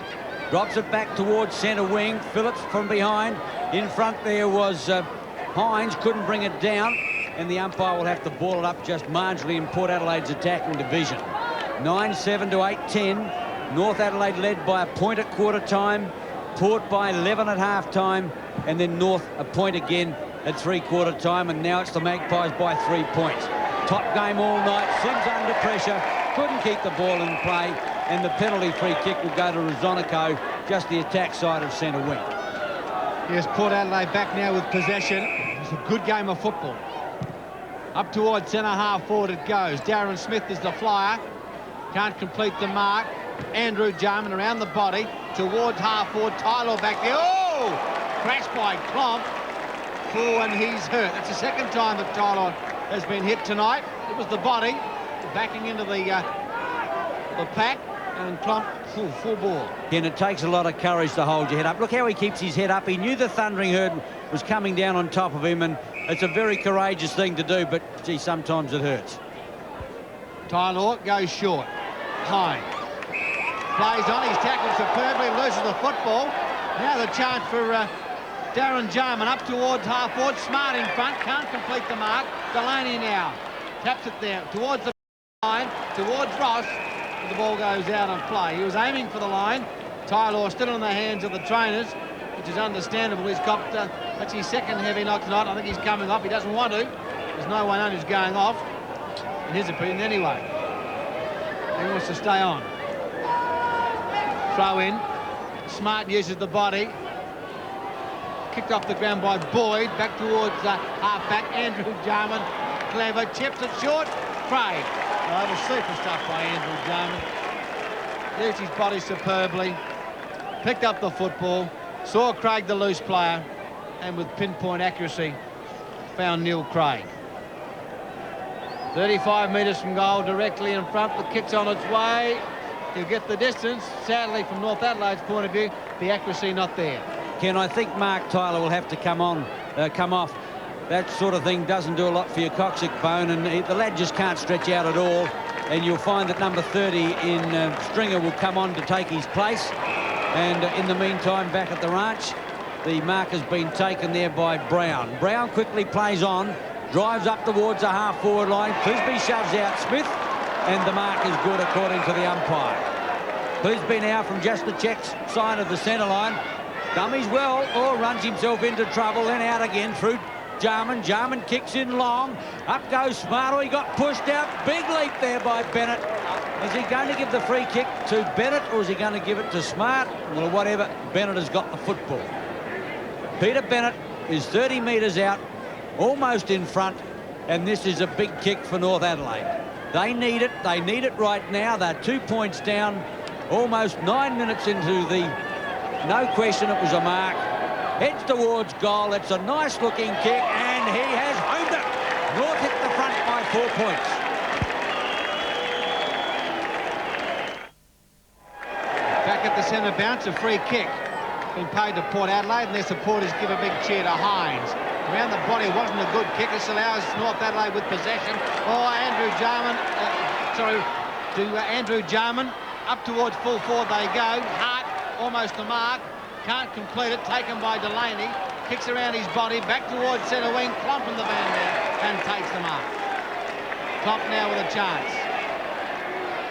Drops it back towards centre wing. Phillips from behind. In front there was Hines, couldn't bring it down. And the umpire will have to ball it up just marginally in Port Adelaide's attacking division. 9-7 to 8-10. North Adelaide led by a point at quarter time. Port by 11 at half time. And then North a point again at three-quarter time. And now it's the Magpies by 3 points. Top game all night. Sims under pressure. Couldn't keep the ball in play. And the penalty free kick will go to Rosonico, just the attack side of centre wing. Yes, Port Adelaide back now with possession. It's a good game of football. Up towards centre half forward it goes. Darren Smith is the flyer. Can't complete the mark. Andrew Jarman around the body towards half forward. Tyler back there. Oh! Crash by Klomp. Oh, and he's hurt. It's the second time that Tyler has been hit tonight. It was the body backing into the pack. And Klomp, full ball. And it takes a lot of courage to hold your head up. Look how he keeps his head up. He knew the thundering herd was coming down on top of him, and it's a very courageous thing to do, but, gee, sometimes it hurts. Tyler goes short. High. Plays on. He's tackled superbly. Loses the football. Now the chance for Darren Jarman up towards half forward. Smart in front. Can't complete the mark. Delaney now. Taps it there towards the line. Towards Ross. The ball goes out on play. He was aiming for the line. Tyler still in the hands of the trainers, which is understandable. He's copped that's his second heavy knock tonight. I think he's coming off. He doesn't want to. There's no one on who's going off, in his opinion anyway. He wants to stay on. Throw in. Smart uses the body. Kicked off the ground by Boyd. Back towards half-back. Andrew Jarman. Clever. Chips it short. Craig. Oh, the super stuff by Andrew Jarman. Used his body superbly. Picked up the football. Saw Craig, the loose player. And with pinpoint accuracy, found Neil Craig. 35 metres from goal, directly in front. The kick's on its way. He'll get the distance. Sadly, from North Adelaide's point of view, the accuracy not there. Ken, I think Mark Tyler will have to come off. That sort of thing doesn't do a lot for your coccyx bone, and the lad just can't stretch out at all. And you'll find that number 30 in Stringer will come on to take his place. And in the meantime, back at the ranch, the mark has been taken there by Brown. Brown quickly plays on, drives up towards the half-forward line. Clisby shoves out Smith, and the mark is good according to the umpire. Clisby now from just the check side of the centre line. Dummies well, or runs himself into trouble, then out again through Jarman. Jarman kicks in long. Up goes Smart. Oh, he got pushed out. Big leap there by Bennett. Is he going to give the free kick to Bennett, or is he going to give it to Smart? Well, whatever. Bennett has got the football. Peter Bennett is 30 metres out, almost in front, and this is a big kick for North Adelaide. They need it. They need it right now. They're 2 points down. Almost 9 minutes into the... No question it was a mark. Heads towards goal. It's a nice-looking kick, and he has homed it. North hit the front by 4 points. Back at the centre bounce, a free kick. Been paid to Port Adelaide, and their supporters give a big cheer to Hines. Around the body wasn't a good kick. This allows North Adelaide with possession. Oh, Andrew Jarman, Andrew Jarman. Up towards full forward they go. Hart, almost the mark. Can't complete it. Taken by Delaney. Kicks around his body. Back towards centre wing. Klomp in the man there and takes the mark. Klomp now with a chance.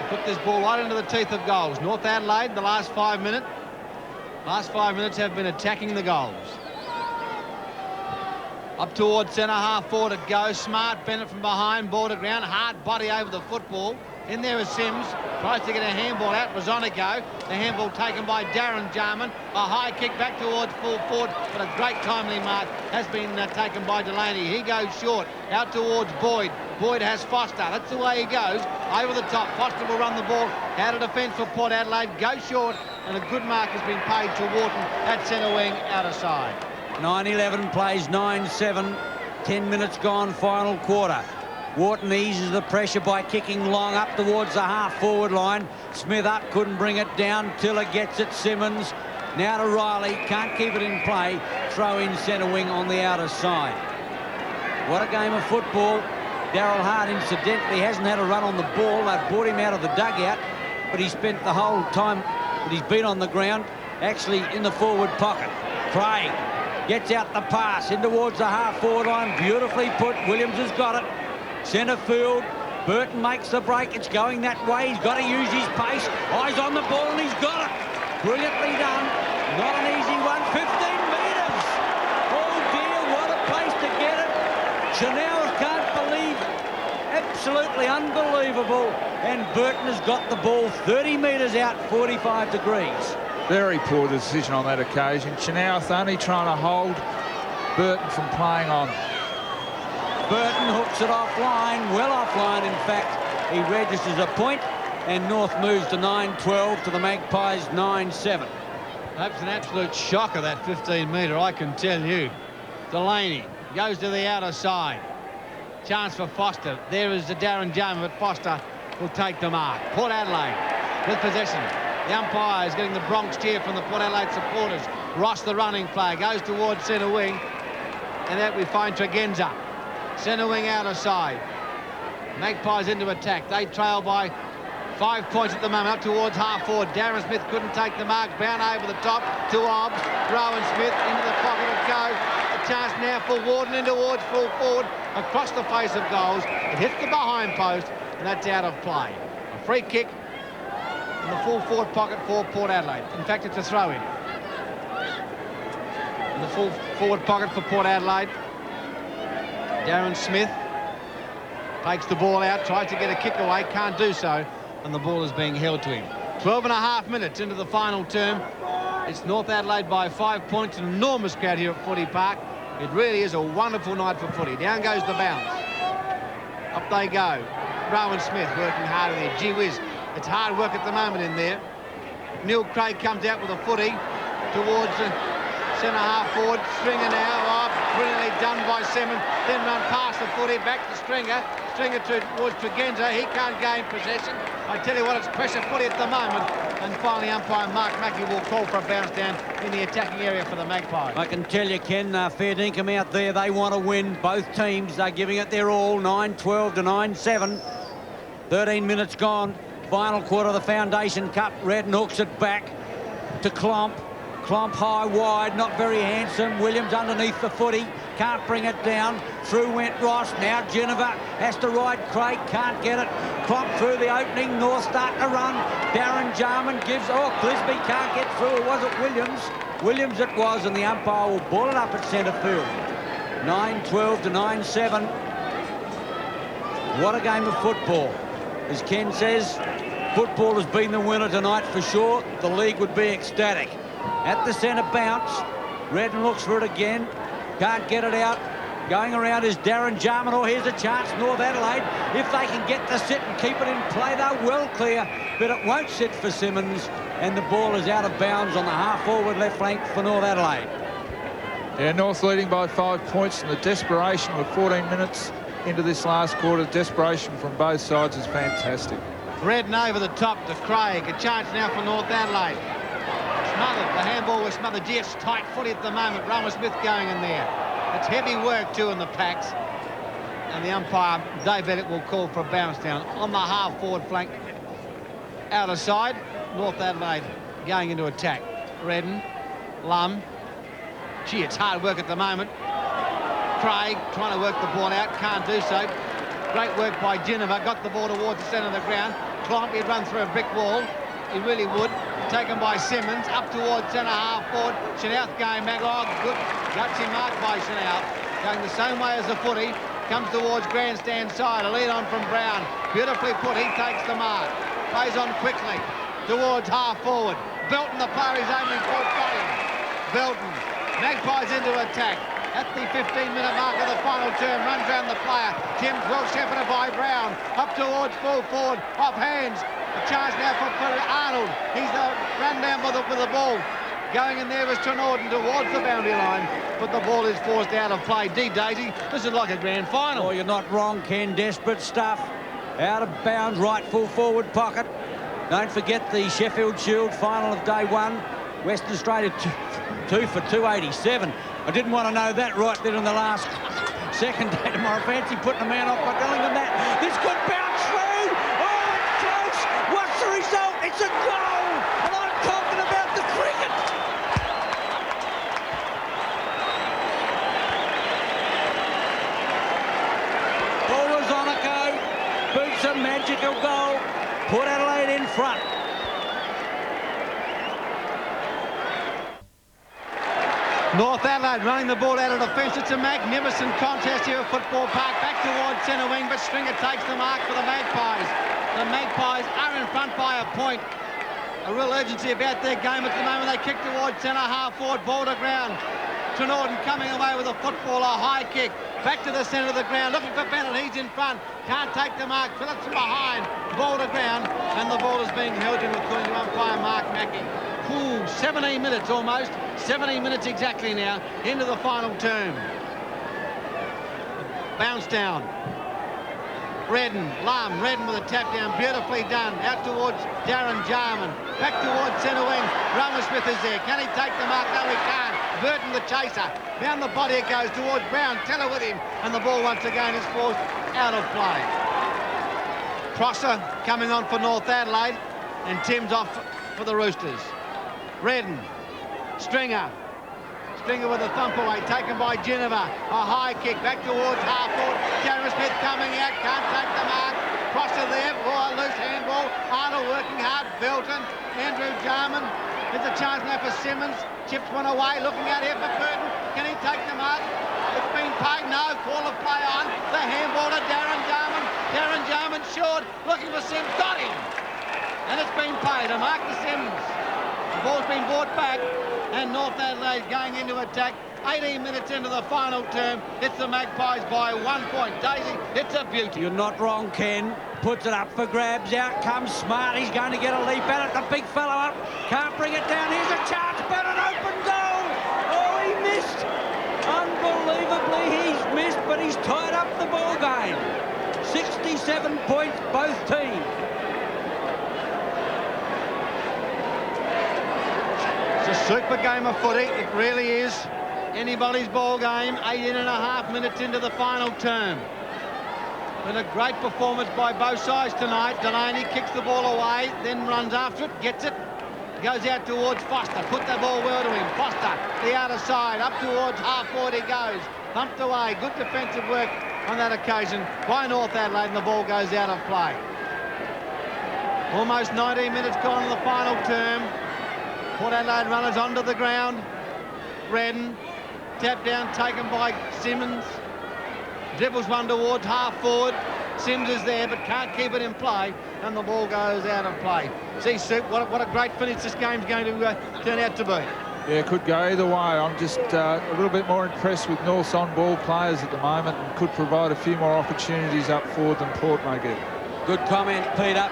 Put this ball right into the teeth of goals. North Adelaide, the last 5 minutes. Last 5 minutes have been attacking the goals. Up towards centre half forward it goes. Smart, Bennett from behind, ball to ground. Hard body over the football. In there is Sims. Tries to get a handball out. Was on a go. The handball taken by Darren Jarman. A high kick back towards full forward, but a great timely mark has been taken by Delaney. He goes short. Out towards Boyd. Boyd has Foster. That's the way he goes. Over the top. Foster will run the ball out of defence for Port Adelaide. Goes short, and a good mark has been paid to Wharton at centre wing, out of side. 9-11 plays 9-7. 10 minutes gone, final quarter. Wharton eases the pressure by kicking long up towards the half-forward line. Smith up, couldn't bring it down. Tiller gets it. Simmons now to Riley. Can't keep it in play. Throw in centre wing on the outer side. What a game of football. Darryl Hart, incidentally, hasn't had a run on the ball. They've brought him out of the dugout, but he spent the whole time that he's been on the ground actually in the forward pocket. Craig gets out the pass in towards the half-forward line. Beautifully put. Williams has got it. Centre field. Burton makes the break. It's going that way. He's got to use his pace. Eyes on the ball, and he's got it. Brilliantly done. Not an easy one. 15 metres. Oh, dear, what a place to get it. Chanel can't believe it. Absolutely unbelievable. And Burton has got the ball 30 metres out, 45 degrees. Very poor decision on that occasion. Chenoweth only trying to hold Burton from playing on. Burton hooks it offline, well offline in fact. He registers a point, and North moves to 9-12 to the Magpies 9-7. That's an absolute shocker, that 15-metre, I can tell you. Delaney goes to the outer side. Chance for Foster. There is the Darren Jarman, but Foster will take the mark. Port Adelaide with possession. The umpire is getting the Bronx cheer from the Port Adelaide supporters. Ross, the running player, goes towards centre wing, and that we find Tregenza. Centre wing outer side. Magpies into attack. They trail by 5 points at the moment, up towards half forward. Darren Smith couldn't take the mark. Brown over the top to Obbs. Rowan Smith into the pocket it goes. A chance now for Warden in towards full forward, across the face of goals. It hits the behind post, and that's out of play. A free kick in the full forward pocket for Port Adelaide. In fact, it's a throw-in. In the full forward pocket for Port Adelaide. Darren Smith takes the ball out, tries to get a kick away, can't do so, and the ball is being held to him. 12.5 minutes into the final term. It's North Adelaide by 5 points. An enormous crowd here at Footy Park. It really is a wonderful night for footy. Down goes the bounce. Up they go. Rowan Smith working hard in there. Gee whiz, it's hard work at the moment in there. Neil Craig comes out with a footy towards the centre half forward. Stringer now. Brilliantly done by Simmons. Then run past the footy, back to Stringer. Stringer towards Tregenza. He can't gain possession. I tell you what, it's pressure footy at the moment. And finally, umpire Mark Mackey will call for a bounce down in the attacking area for the Magpies. I can tell you, Ken, fair dinkum out there. They want to win. Both teams are giving it their all. 9-12 to 9-7. 13 minutes gone. Final quarter of the Foundation Cup. Redden hooks it back to Klomp. Klomp high wide, not very handsome. Williams underneath the footy, can't bring it down. Through went Ross, now Geneva has to ride Craig, can't get it. Klomp through the opening, North starting to run. Darren Jarman gives, Clisby can't get through, or was it Williams? Williams it was, and the umpire will ball it up at centre field. 9-12 to 9-7. What a game of football. As Ken says, football has been the winner tonight for sure. The league would be ecstatic. At the centre bounce, Redden looks for it again, can't get it out. Going around is Darren Jarman. Oh, here's a chance, North Adelaide. If they can get the sit and keep it in play, they're well clear, but it won't sit for Simmons, and the ball is out of bounds on the half-forward left flank for North Adelaide. Yeah, North leading by 5 points, and the desperation with 14 minutes into this last quarter, desperation from both sides is fantastic. Redden over the top to Craig. A chance now for North Adelaide. Smothered. The handball was smothered. Yes, tight footy at the moment. Rowan Smith going in there. It's heavy work too in the packs. And the umpire, Dave Bennett, will call for a bounce down on the half-forward flank. Outer side, North Adelaide going into attack. Redden, Lum. Gee, it's hard work at the moment. Craig trying to work the ball out, can't do so. Great work by Geneva, got the ball towards the centre of the ground. Climbed, he'd run through a brick wall. He really would. Taken by Simmons, up towards centre half forward. Chanouth going back. Oh, good. Gutsy mark by Chanouth. Going the same way as the footy. Comes towards grandstand side. A lead on from Brown. Beautifully put. He takes the mark. Plays on quickly towards half forward. Belton, the player, is aiming for him. Belton. Magpies into attack. At the 15-minute mark of the final term, runs round the player. Tim's well shepherded by Brown. Up towards full forward, off hands. A chance now for Arnold. He's run down with the ball. Going in there is Trenorden towards the boundary line, but the ball is forced out of play. Daisy, this is like a grand final. Oh, you're not wrong, Ken. Desperate stuff. Out of bounds, right full forward pocket. Don't forget the Sheffield Shield final of day one. Western Australia 2 for 287. I didn't want to know that right there in the last second day tomorrow. Fancy putting a man off by telling them that. This could bounce through. Oh, it's close. What's the result? It's a goal. And I'm talking about the cricket. Borazonico boots a magical goal. Port Adelaide in front. North Adelaide running the ball out of defence. It's a magnificent contest here at Football Park. Back towards centre wing, but Stringer takes the mark for the Magpies. The Magpies are in front by a point. A real urgency about their game at the moment. They kick towards centre half forward, ball to ground. Trenorden coming away with a football, a high kick. Back to the centre of the ground, looking for Bennett. He's in front. Can't take the mark. Phillips from behind. Ball to ground, and the ball is being held in according to umpire Mark Mackey. 17 minutes almost. 17 minutes exactly now into the final term. Bounce down. Redden with a tap down, beautifully done. Out towards Darren Jarman. Back towards centre wing. Rowan Smith is there. Can he take the mark? No, he can't. Burton the chaser. Down the body it goes towards Brown. Teller with him. And the ball once again is forced out of play. Prosser coming on for North Adelaide. And Tim's off for the Roosters. Redden. Stringer with a thump away, taken by Geneva. A high kick back towards half forward. Darren Smith coming out, can't take the mark. Prosser there, a loose handball. Arnold working hard. Belton, Andrew Jarman. There's a chance now for Simmons. Chips one away, looking out here for Burton. Can he take the mark? It's been paid. No, call of play on. The handball to Darren Jarman. Darren Jarman short, looking for Sims. Got him. And it's been paid. A mark to Sims. The ball's been brought back, and North Adelaide going into attack. 18 minutes into the final term. It's the Magpies by 1 point. Daisy, it's a beauty. You're not wrong, Ken. Puts it up for grabs. Out comes Smart. He's going to get a leap at it. The big fellow up. Can't bring it down. Here's a chance, but an open goal. Oh, he missed. Unbelievably, he's missed, but he's tied up the ball game. 67 points, both teams. It's a super game of footy. It really is. Anybody's ball game. 18.5 minutes into the final term. Been a great performance by both sides tonight. Delaney kicks the ball away, then runs after it, gets it, goes out towards Foster. Put the ball well to him. Foster, the outer side, up towards half forward he goes. Thumped away. Good defensive work on that occasion by North Adelaide, and the ball goes out of play. Almost 19 minutes gone in the final term. Port Adelaide runners onto the ground. Redden, tap down taken by Simmons. Dribbles one towards half forward. Sims is there but can't keep it in play, and the ball goes out of play. See, Soup, what a great finish this game's going to turn out to be. Yeah, could go either way. I'm just a little bit more impressed with North's on-ball players at the moment and could provide a few more opportunities up forward than Port may get. Good comment, Peter.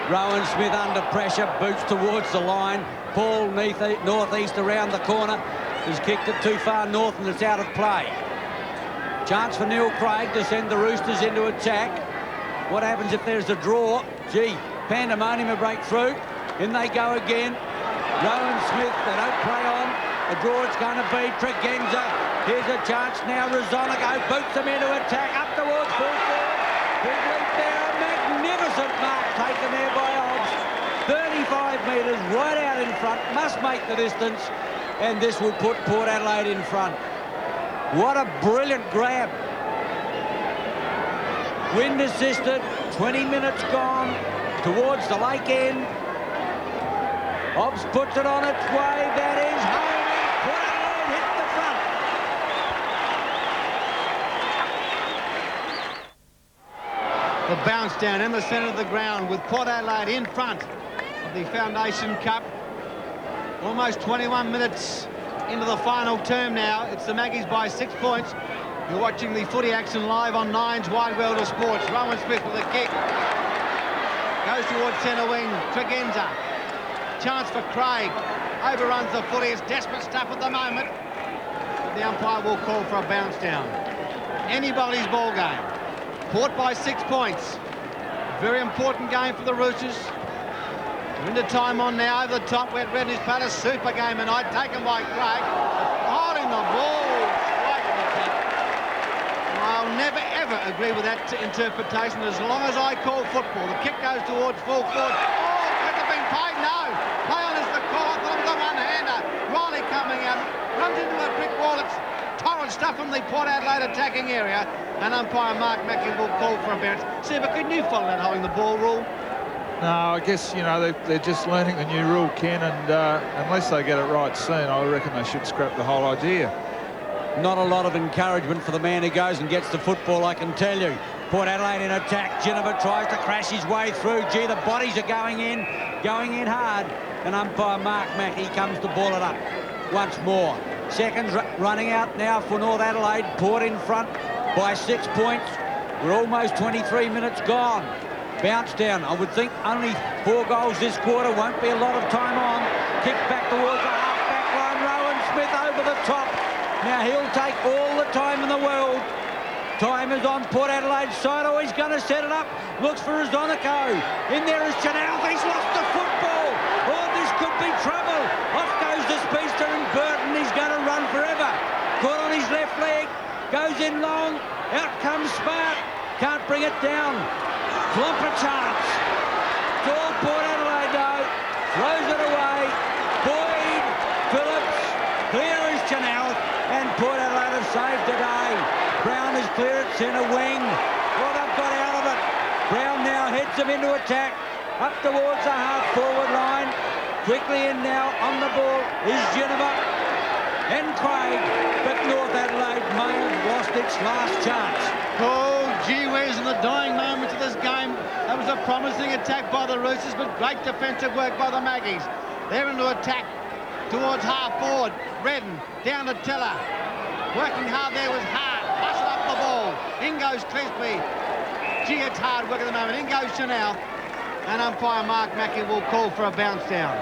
Rowan Smith under pressure, boots towards the line. Paul northeast around the corner. He's kicked it too far north and it's out of play. Chance for Neil Craig to send the Roosters into attack. What happens if there's a draw? Gee, pandemonium a breakthrough. In they go again. Rowan Smith, they don't play on. A draw it's going to be. Tregenza. Here's a chance now. Rosonico boots them into attack. Up towards full forward. Big leap there. A magnificent mark taken there by Hobbs. 35 metres right out in front. Must make the distance. And this will put Port Adelaide in front. What a brilliant grab. Wind assisted. 20 minutes gone towards the lake end. Hobbs puts it on its way. That is home. Port Adelaide hit the front. The bounce down in the centre of the ground with Port Adelaide in front of the Foundation Cup. Almost 21 minutes into the final term now. It's the Maggies by 6 points. You're watching the footy action live on Nine's Wide World of Sports. Rowan Smith with a kick. Goes towards centre wing. Tregenza. Chance for Craig. Overruns the footy. It's desperate stuff at the moment. But the umpire will call for a bounce down. Anybody's ball game. Port by 6 points. Very important game for the Roosters. We're into time on now. Over the top. Wet Red has played a super game tonight. Taken by Craig. Holding the ball. Straight in the tip. I'll never ever agree with that interpretation as long as I call football. The kick goes towards full forward. Oh, has it been paid? No. Play on is the call. I thought it was a one-hander. Riley coming out. Runs into a brick wall. It's torrent stuff from the Port Adelaide attacking area. And umpire Mark Mackey will call for a bounce. See, but couldn't you follow that holding the ball rule? No, I guess, you know, they're just learning the new rule, Ken, and unless they get it right soon, I reckon they should scrap the whole idea. Not a lot of encouragement for the man who goes and gets the football, I can tell you. Port Adelaide in attack. Ginniver tries to crash his way through. Gee, the bodies are going in hard. And umpire Mark Mackey comes to ball it up once more. Seconds running out now for North Adelaide. Port in front by 6 points. We're almost 23 minutes gone. Bounce down. I would think only 4 goals this quarter. Won't be a lot of time on. Kick back towards the half-back line. Rowan Smith over the top. Now he'll take all the time in the world. Time is on Port Adelaide's side. Oh, he's going to set it up. Looks for Rosonico. In there is Chanel. He's lost the football. Oh, this could be trouble. Off goes the speedster and Burton. He's going to run forever. Caught on his left leg. Goes in long. Out comes Smart. Can't bring it down. Flumper chance. It's all Port Adelaide though. Throws it away. Boyd. Phillips. Clear is Chanel. And Port Adelaide have saved today. Brown is clear at centre wing. Well, they've got out of it. Brown now heads them into attack. Up towards the half-forward line. Quickly in now on the ball is Ginniver and Craig. But North Adelaide may have lost its last chance. Oh, gee whiz, in the dying moments of this game, that was a promising attack by the Roosters, but great defensive work by the Maggies. They're into attack towards half-forward. Redden down to Teller. Working hard there was Hart. Hustle up the ball. In goes Clisby. Gee, it's hard work at the moment. In goes Chanel. And umpire Mark Mackey will call for a bounce down.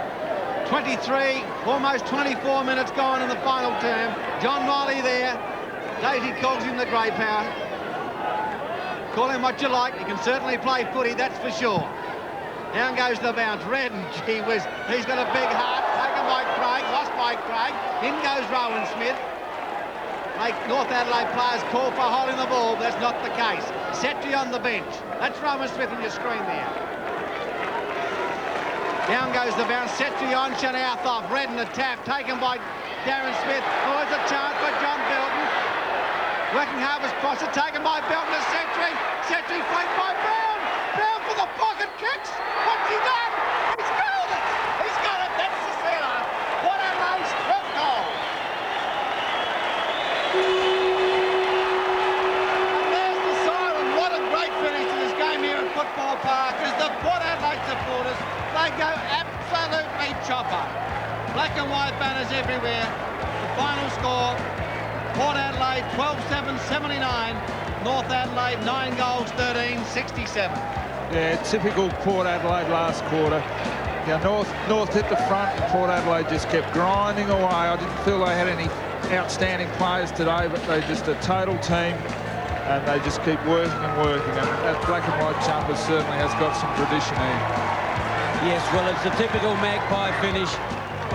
23, almost 24 minutes gone in the final term. John Riley there. Daisy calls him the grey power. Call him what you like. He can certainly play footy, that's for sure. Down goes the bounce. Redden, gee whiz. He's got a big heart. Taken by Craig. Lost by Craig. In goes Rowan Smith. Make North Adelaide players call for holding the ball, but that's not the case. Setri on the bench. That's Rowan Smith on your screen there. Down goes the bounce. Setri on, Chanouth off. Redden a tap, taken by Darren Smith. Oh, it's a chance for John Belton. Working hard was Prosser, taken by Belton to Setri. Setri flanked by Brown. Brown for the pocket kicks. What's he done? He's got it. He's got it. That's the sealer. What a nice first goal. And there's the siren. What a great finish to this game here at Football Park. As the Port Adelaide supporters, they go absolutely chopper. Black and white banners everywhere. The final score, Port Adelaide 12-7-79. North Adelaide 9 goals, 13-67. Yeah, typical Port Adelaide last quarter. Yeah, North hit the front and Port Adelaide just kept grinding away. I didn't feel they had any outstanding players today, but they're just a total team and they just keep working and working. And that black and white jumper certainly has got some tradition here. Yes, well, it's a typical Magpie finish.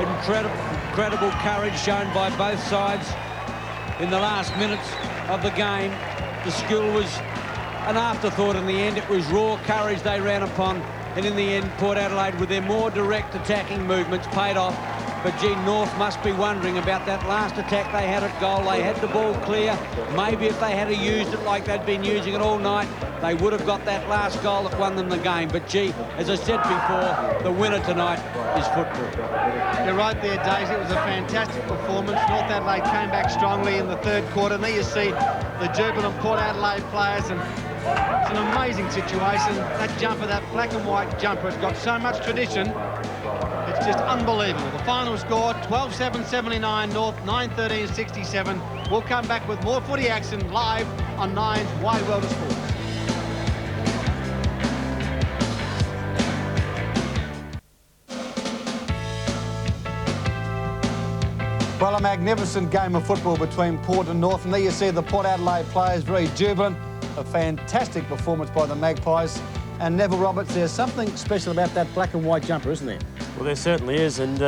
Incredible courage shown by both sides in the last minutes of the game. The skill was an afterthought in the end. It was raw courage they ran upon, and in the end Port Adelaide with their more direct attacking movements paid off. But gee, North must be wondering about that last attack they had at goal. They had the ball clear. Maybe if they had used it like they'd been using it all night, they would have got that last goal that won them the game. But gee, as I said before, the winner tonight is football. You're right there, Daisy. It was a fantastic performance. North Adelaide came back strongly in the third quarter. And there you see the jubilant Port Adelaide players, and it's an amazing situation. That jumper, that black and white jumper, has got so much tradition. It's just unbelievable. The final score, 12-7-79 North, 9-13-67. We'll come back with more footy action live on Nine's Wide World of Sports. Well, a magnificent game of football between Port and North, and there you see the Port Adelaide players very jubilant. A fantastic performance by the Magpies. And Neville Roberts, there's something special about that black and white jumper, isn't there? Well, there certainly is, and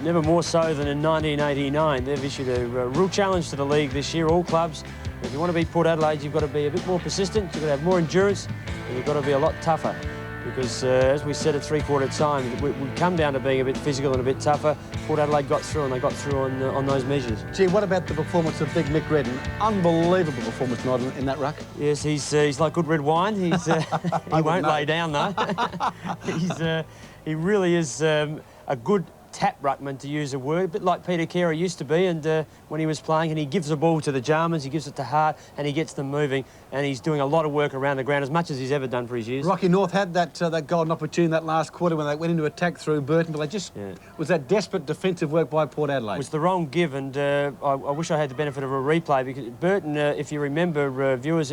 never more so than in 1989. They've issued a real challenge to the league this year, all clubs. If you want to beat Port Adelaide, you've got to be a bit more persistent, you've got to have more endurance, and you've got to be a lot tougher. Because, as we said at three-quarter time, we come down to being a bit physical and a bit tougher. Port Adelaide got through, and they got through on those measures. Gee, what about the performance of Big Mick Redden? Unbelievable performance not in that ruck. Yes, he's like good red wine. He's he won't lay down though. He really is a good tap ruckman, to use a word, a bit like Peter Carey used to be, and when he was playing, and he gives the ball to the Jarmans, he gives it to Hart, and he gets them moving, and he's doing a lot of work around the ground, as much as he's ever done for his years. Rocky, North had that golden opportunity in that last quarter when they went into attack through Burton, but they just was that desperate defensive work by Port Adelaide. It was the wrong give, and I wish I had the benefit of a replay, because Burton, if you remember, viewers,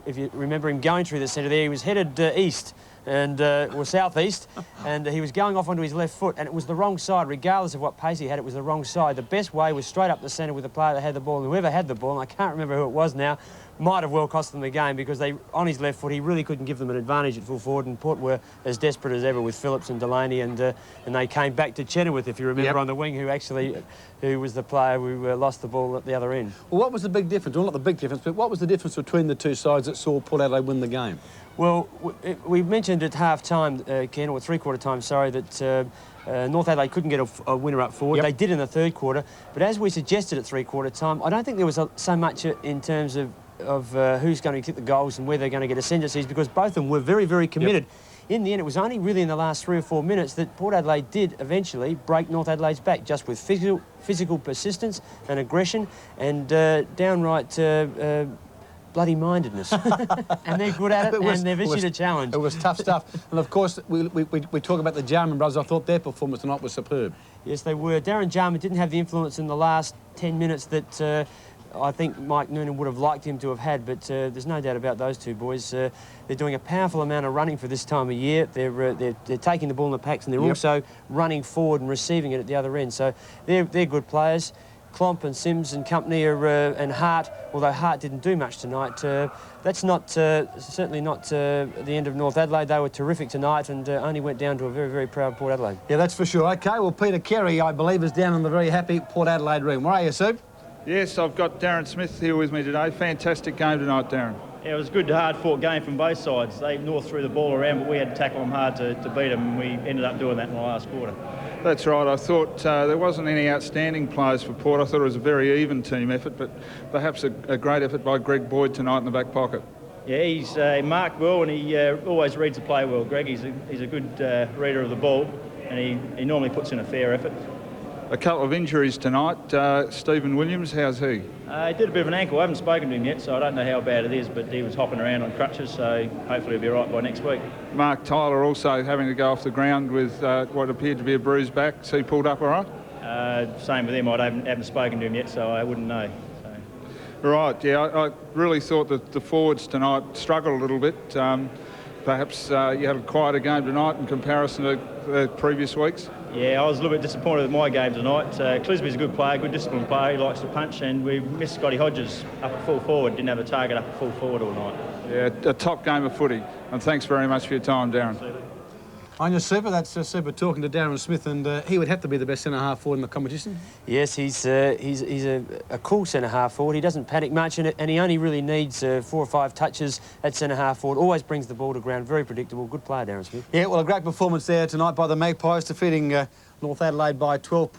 if you remember him going through the centre there, he was headed east, and or southeast, and he was going off onto his left foot, and it was the wrong side. Regardless of what pace he had, it was the wrong side. The best way was straight up the centre with the player that had the ball, and whoever had the ball, and I can't remember who it was now, might have well cost them the game, because they, on his left foot, he really couldn't give them an advantage at full forward, and Port were as desperate as ever with Phillips and Delaney, and they came back to Chenoweth, if you remember, on the wing, who was the player who lost the ball at the other end. Well, what was the big difference? Well, not the big difference, but what was the difference between the two sides that saw Port Adelaide win the game? Well, we mentioned at half-time, Ken, or three-quarter time, sorry, that North Adelaide couldn't get a winner up forward. They did in the third quarter, but as we suggested at three-quarter time, I don't think there was so much in terms of who's going to kick the goals and where they're going to get ascendancies, because both of them were very, very committed. In the end, it was only really in the last 3 or 4 minutes that Port Adelaide did eventually break North Adelaide's back, just with physical persistence and aggression and downright bloody-mindedness. And they're good at it, and they've issued a challenge. It was tough stuff. And, of course, we talk about the Jarman brothers. I thought their performance tonight was superb. Yes, they were. Darren Jarman didn't have the influence in the last 10 minutes that I think Mike Noonan would have liked him to have had, but there's no doubt about those two boys. They're doing a powerful amount of running for this time of year. They're taking the ball in the packs, and they're also running forward and receiving it at the other end. So they're good players. Klomp and Sims and company and Hart, although Hart didn't do much tonight, that's not certainly not the end of North Adelaide. They were terrific tonight and only went down to a very, very proud Port Adelaide. Yeah, that's for sure. OK, well, Peter Carey, I believe, is down in the very happy Port Adelaide room. Where are you, Soup? Yes, I've got Darren Smith here with me today. Fantastic game tonight, Darren. Yeah, it was a good, hard-fought game from both sides. North threw the ball around, but we had to tackle them hard to beat them, and we ended up doing that in the last quarter. That's right. I thought there wasn't any outstanding players for Port. I thought it was a very even team effort, but perhaps a great effort by Greg Boyd tonight in the back pocket. Yeah, he's marked well, and he always reads the play well. Greg, he's a good reader of the ball, and he normally puts in a fair effort. A couple of injuries tonight. Stephen Williams, how's he? He did a bit of an ankle. I haven't spoken to him yet, so I don't know how bad it is, but he was hopping around on crutches, so hopefully he'll be all right by next week. Mark Tyler also having to go off the ground with what appeared to be a bruised back. So he pulled up all right? Same with him. I haven't spoken to him yet, so I wouldn't know. So. Right, yeah, I really thought that the forwards tonight struggled a little bit. Perhaps you had a quieter game tonight in comparison to the previous weeks? Yeah, I was a little bit disappointed with my game tonight. Clisby's a good player, good disciplined player, he likes to punch, and we missed Scotty Hodges up at full forward, didn't have a target up at full forward all night. Yeah, a top game of footy, and thanks very much for your time, Darren. On your super, that's Super talking to Darren Smith, and he would have to be the best centre-half forward in the competition. Yes, he's a cool centre-half forward. He doesn't panic much, and he only really needs 4 or 5 touches at centre-half forward. Always brings the ball to ground. Very predictable. Good player, Darren Smith. Yeah, well, a great performance there tonight by the Magpies, defeating North Adelaide by 12 points.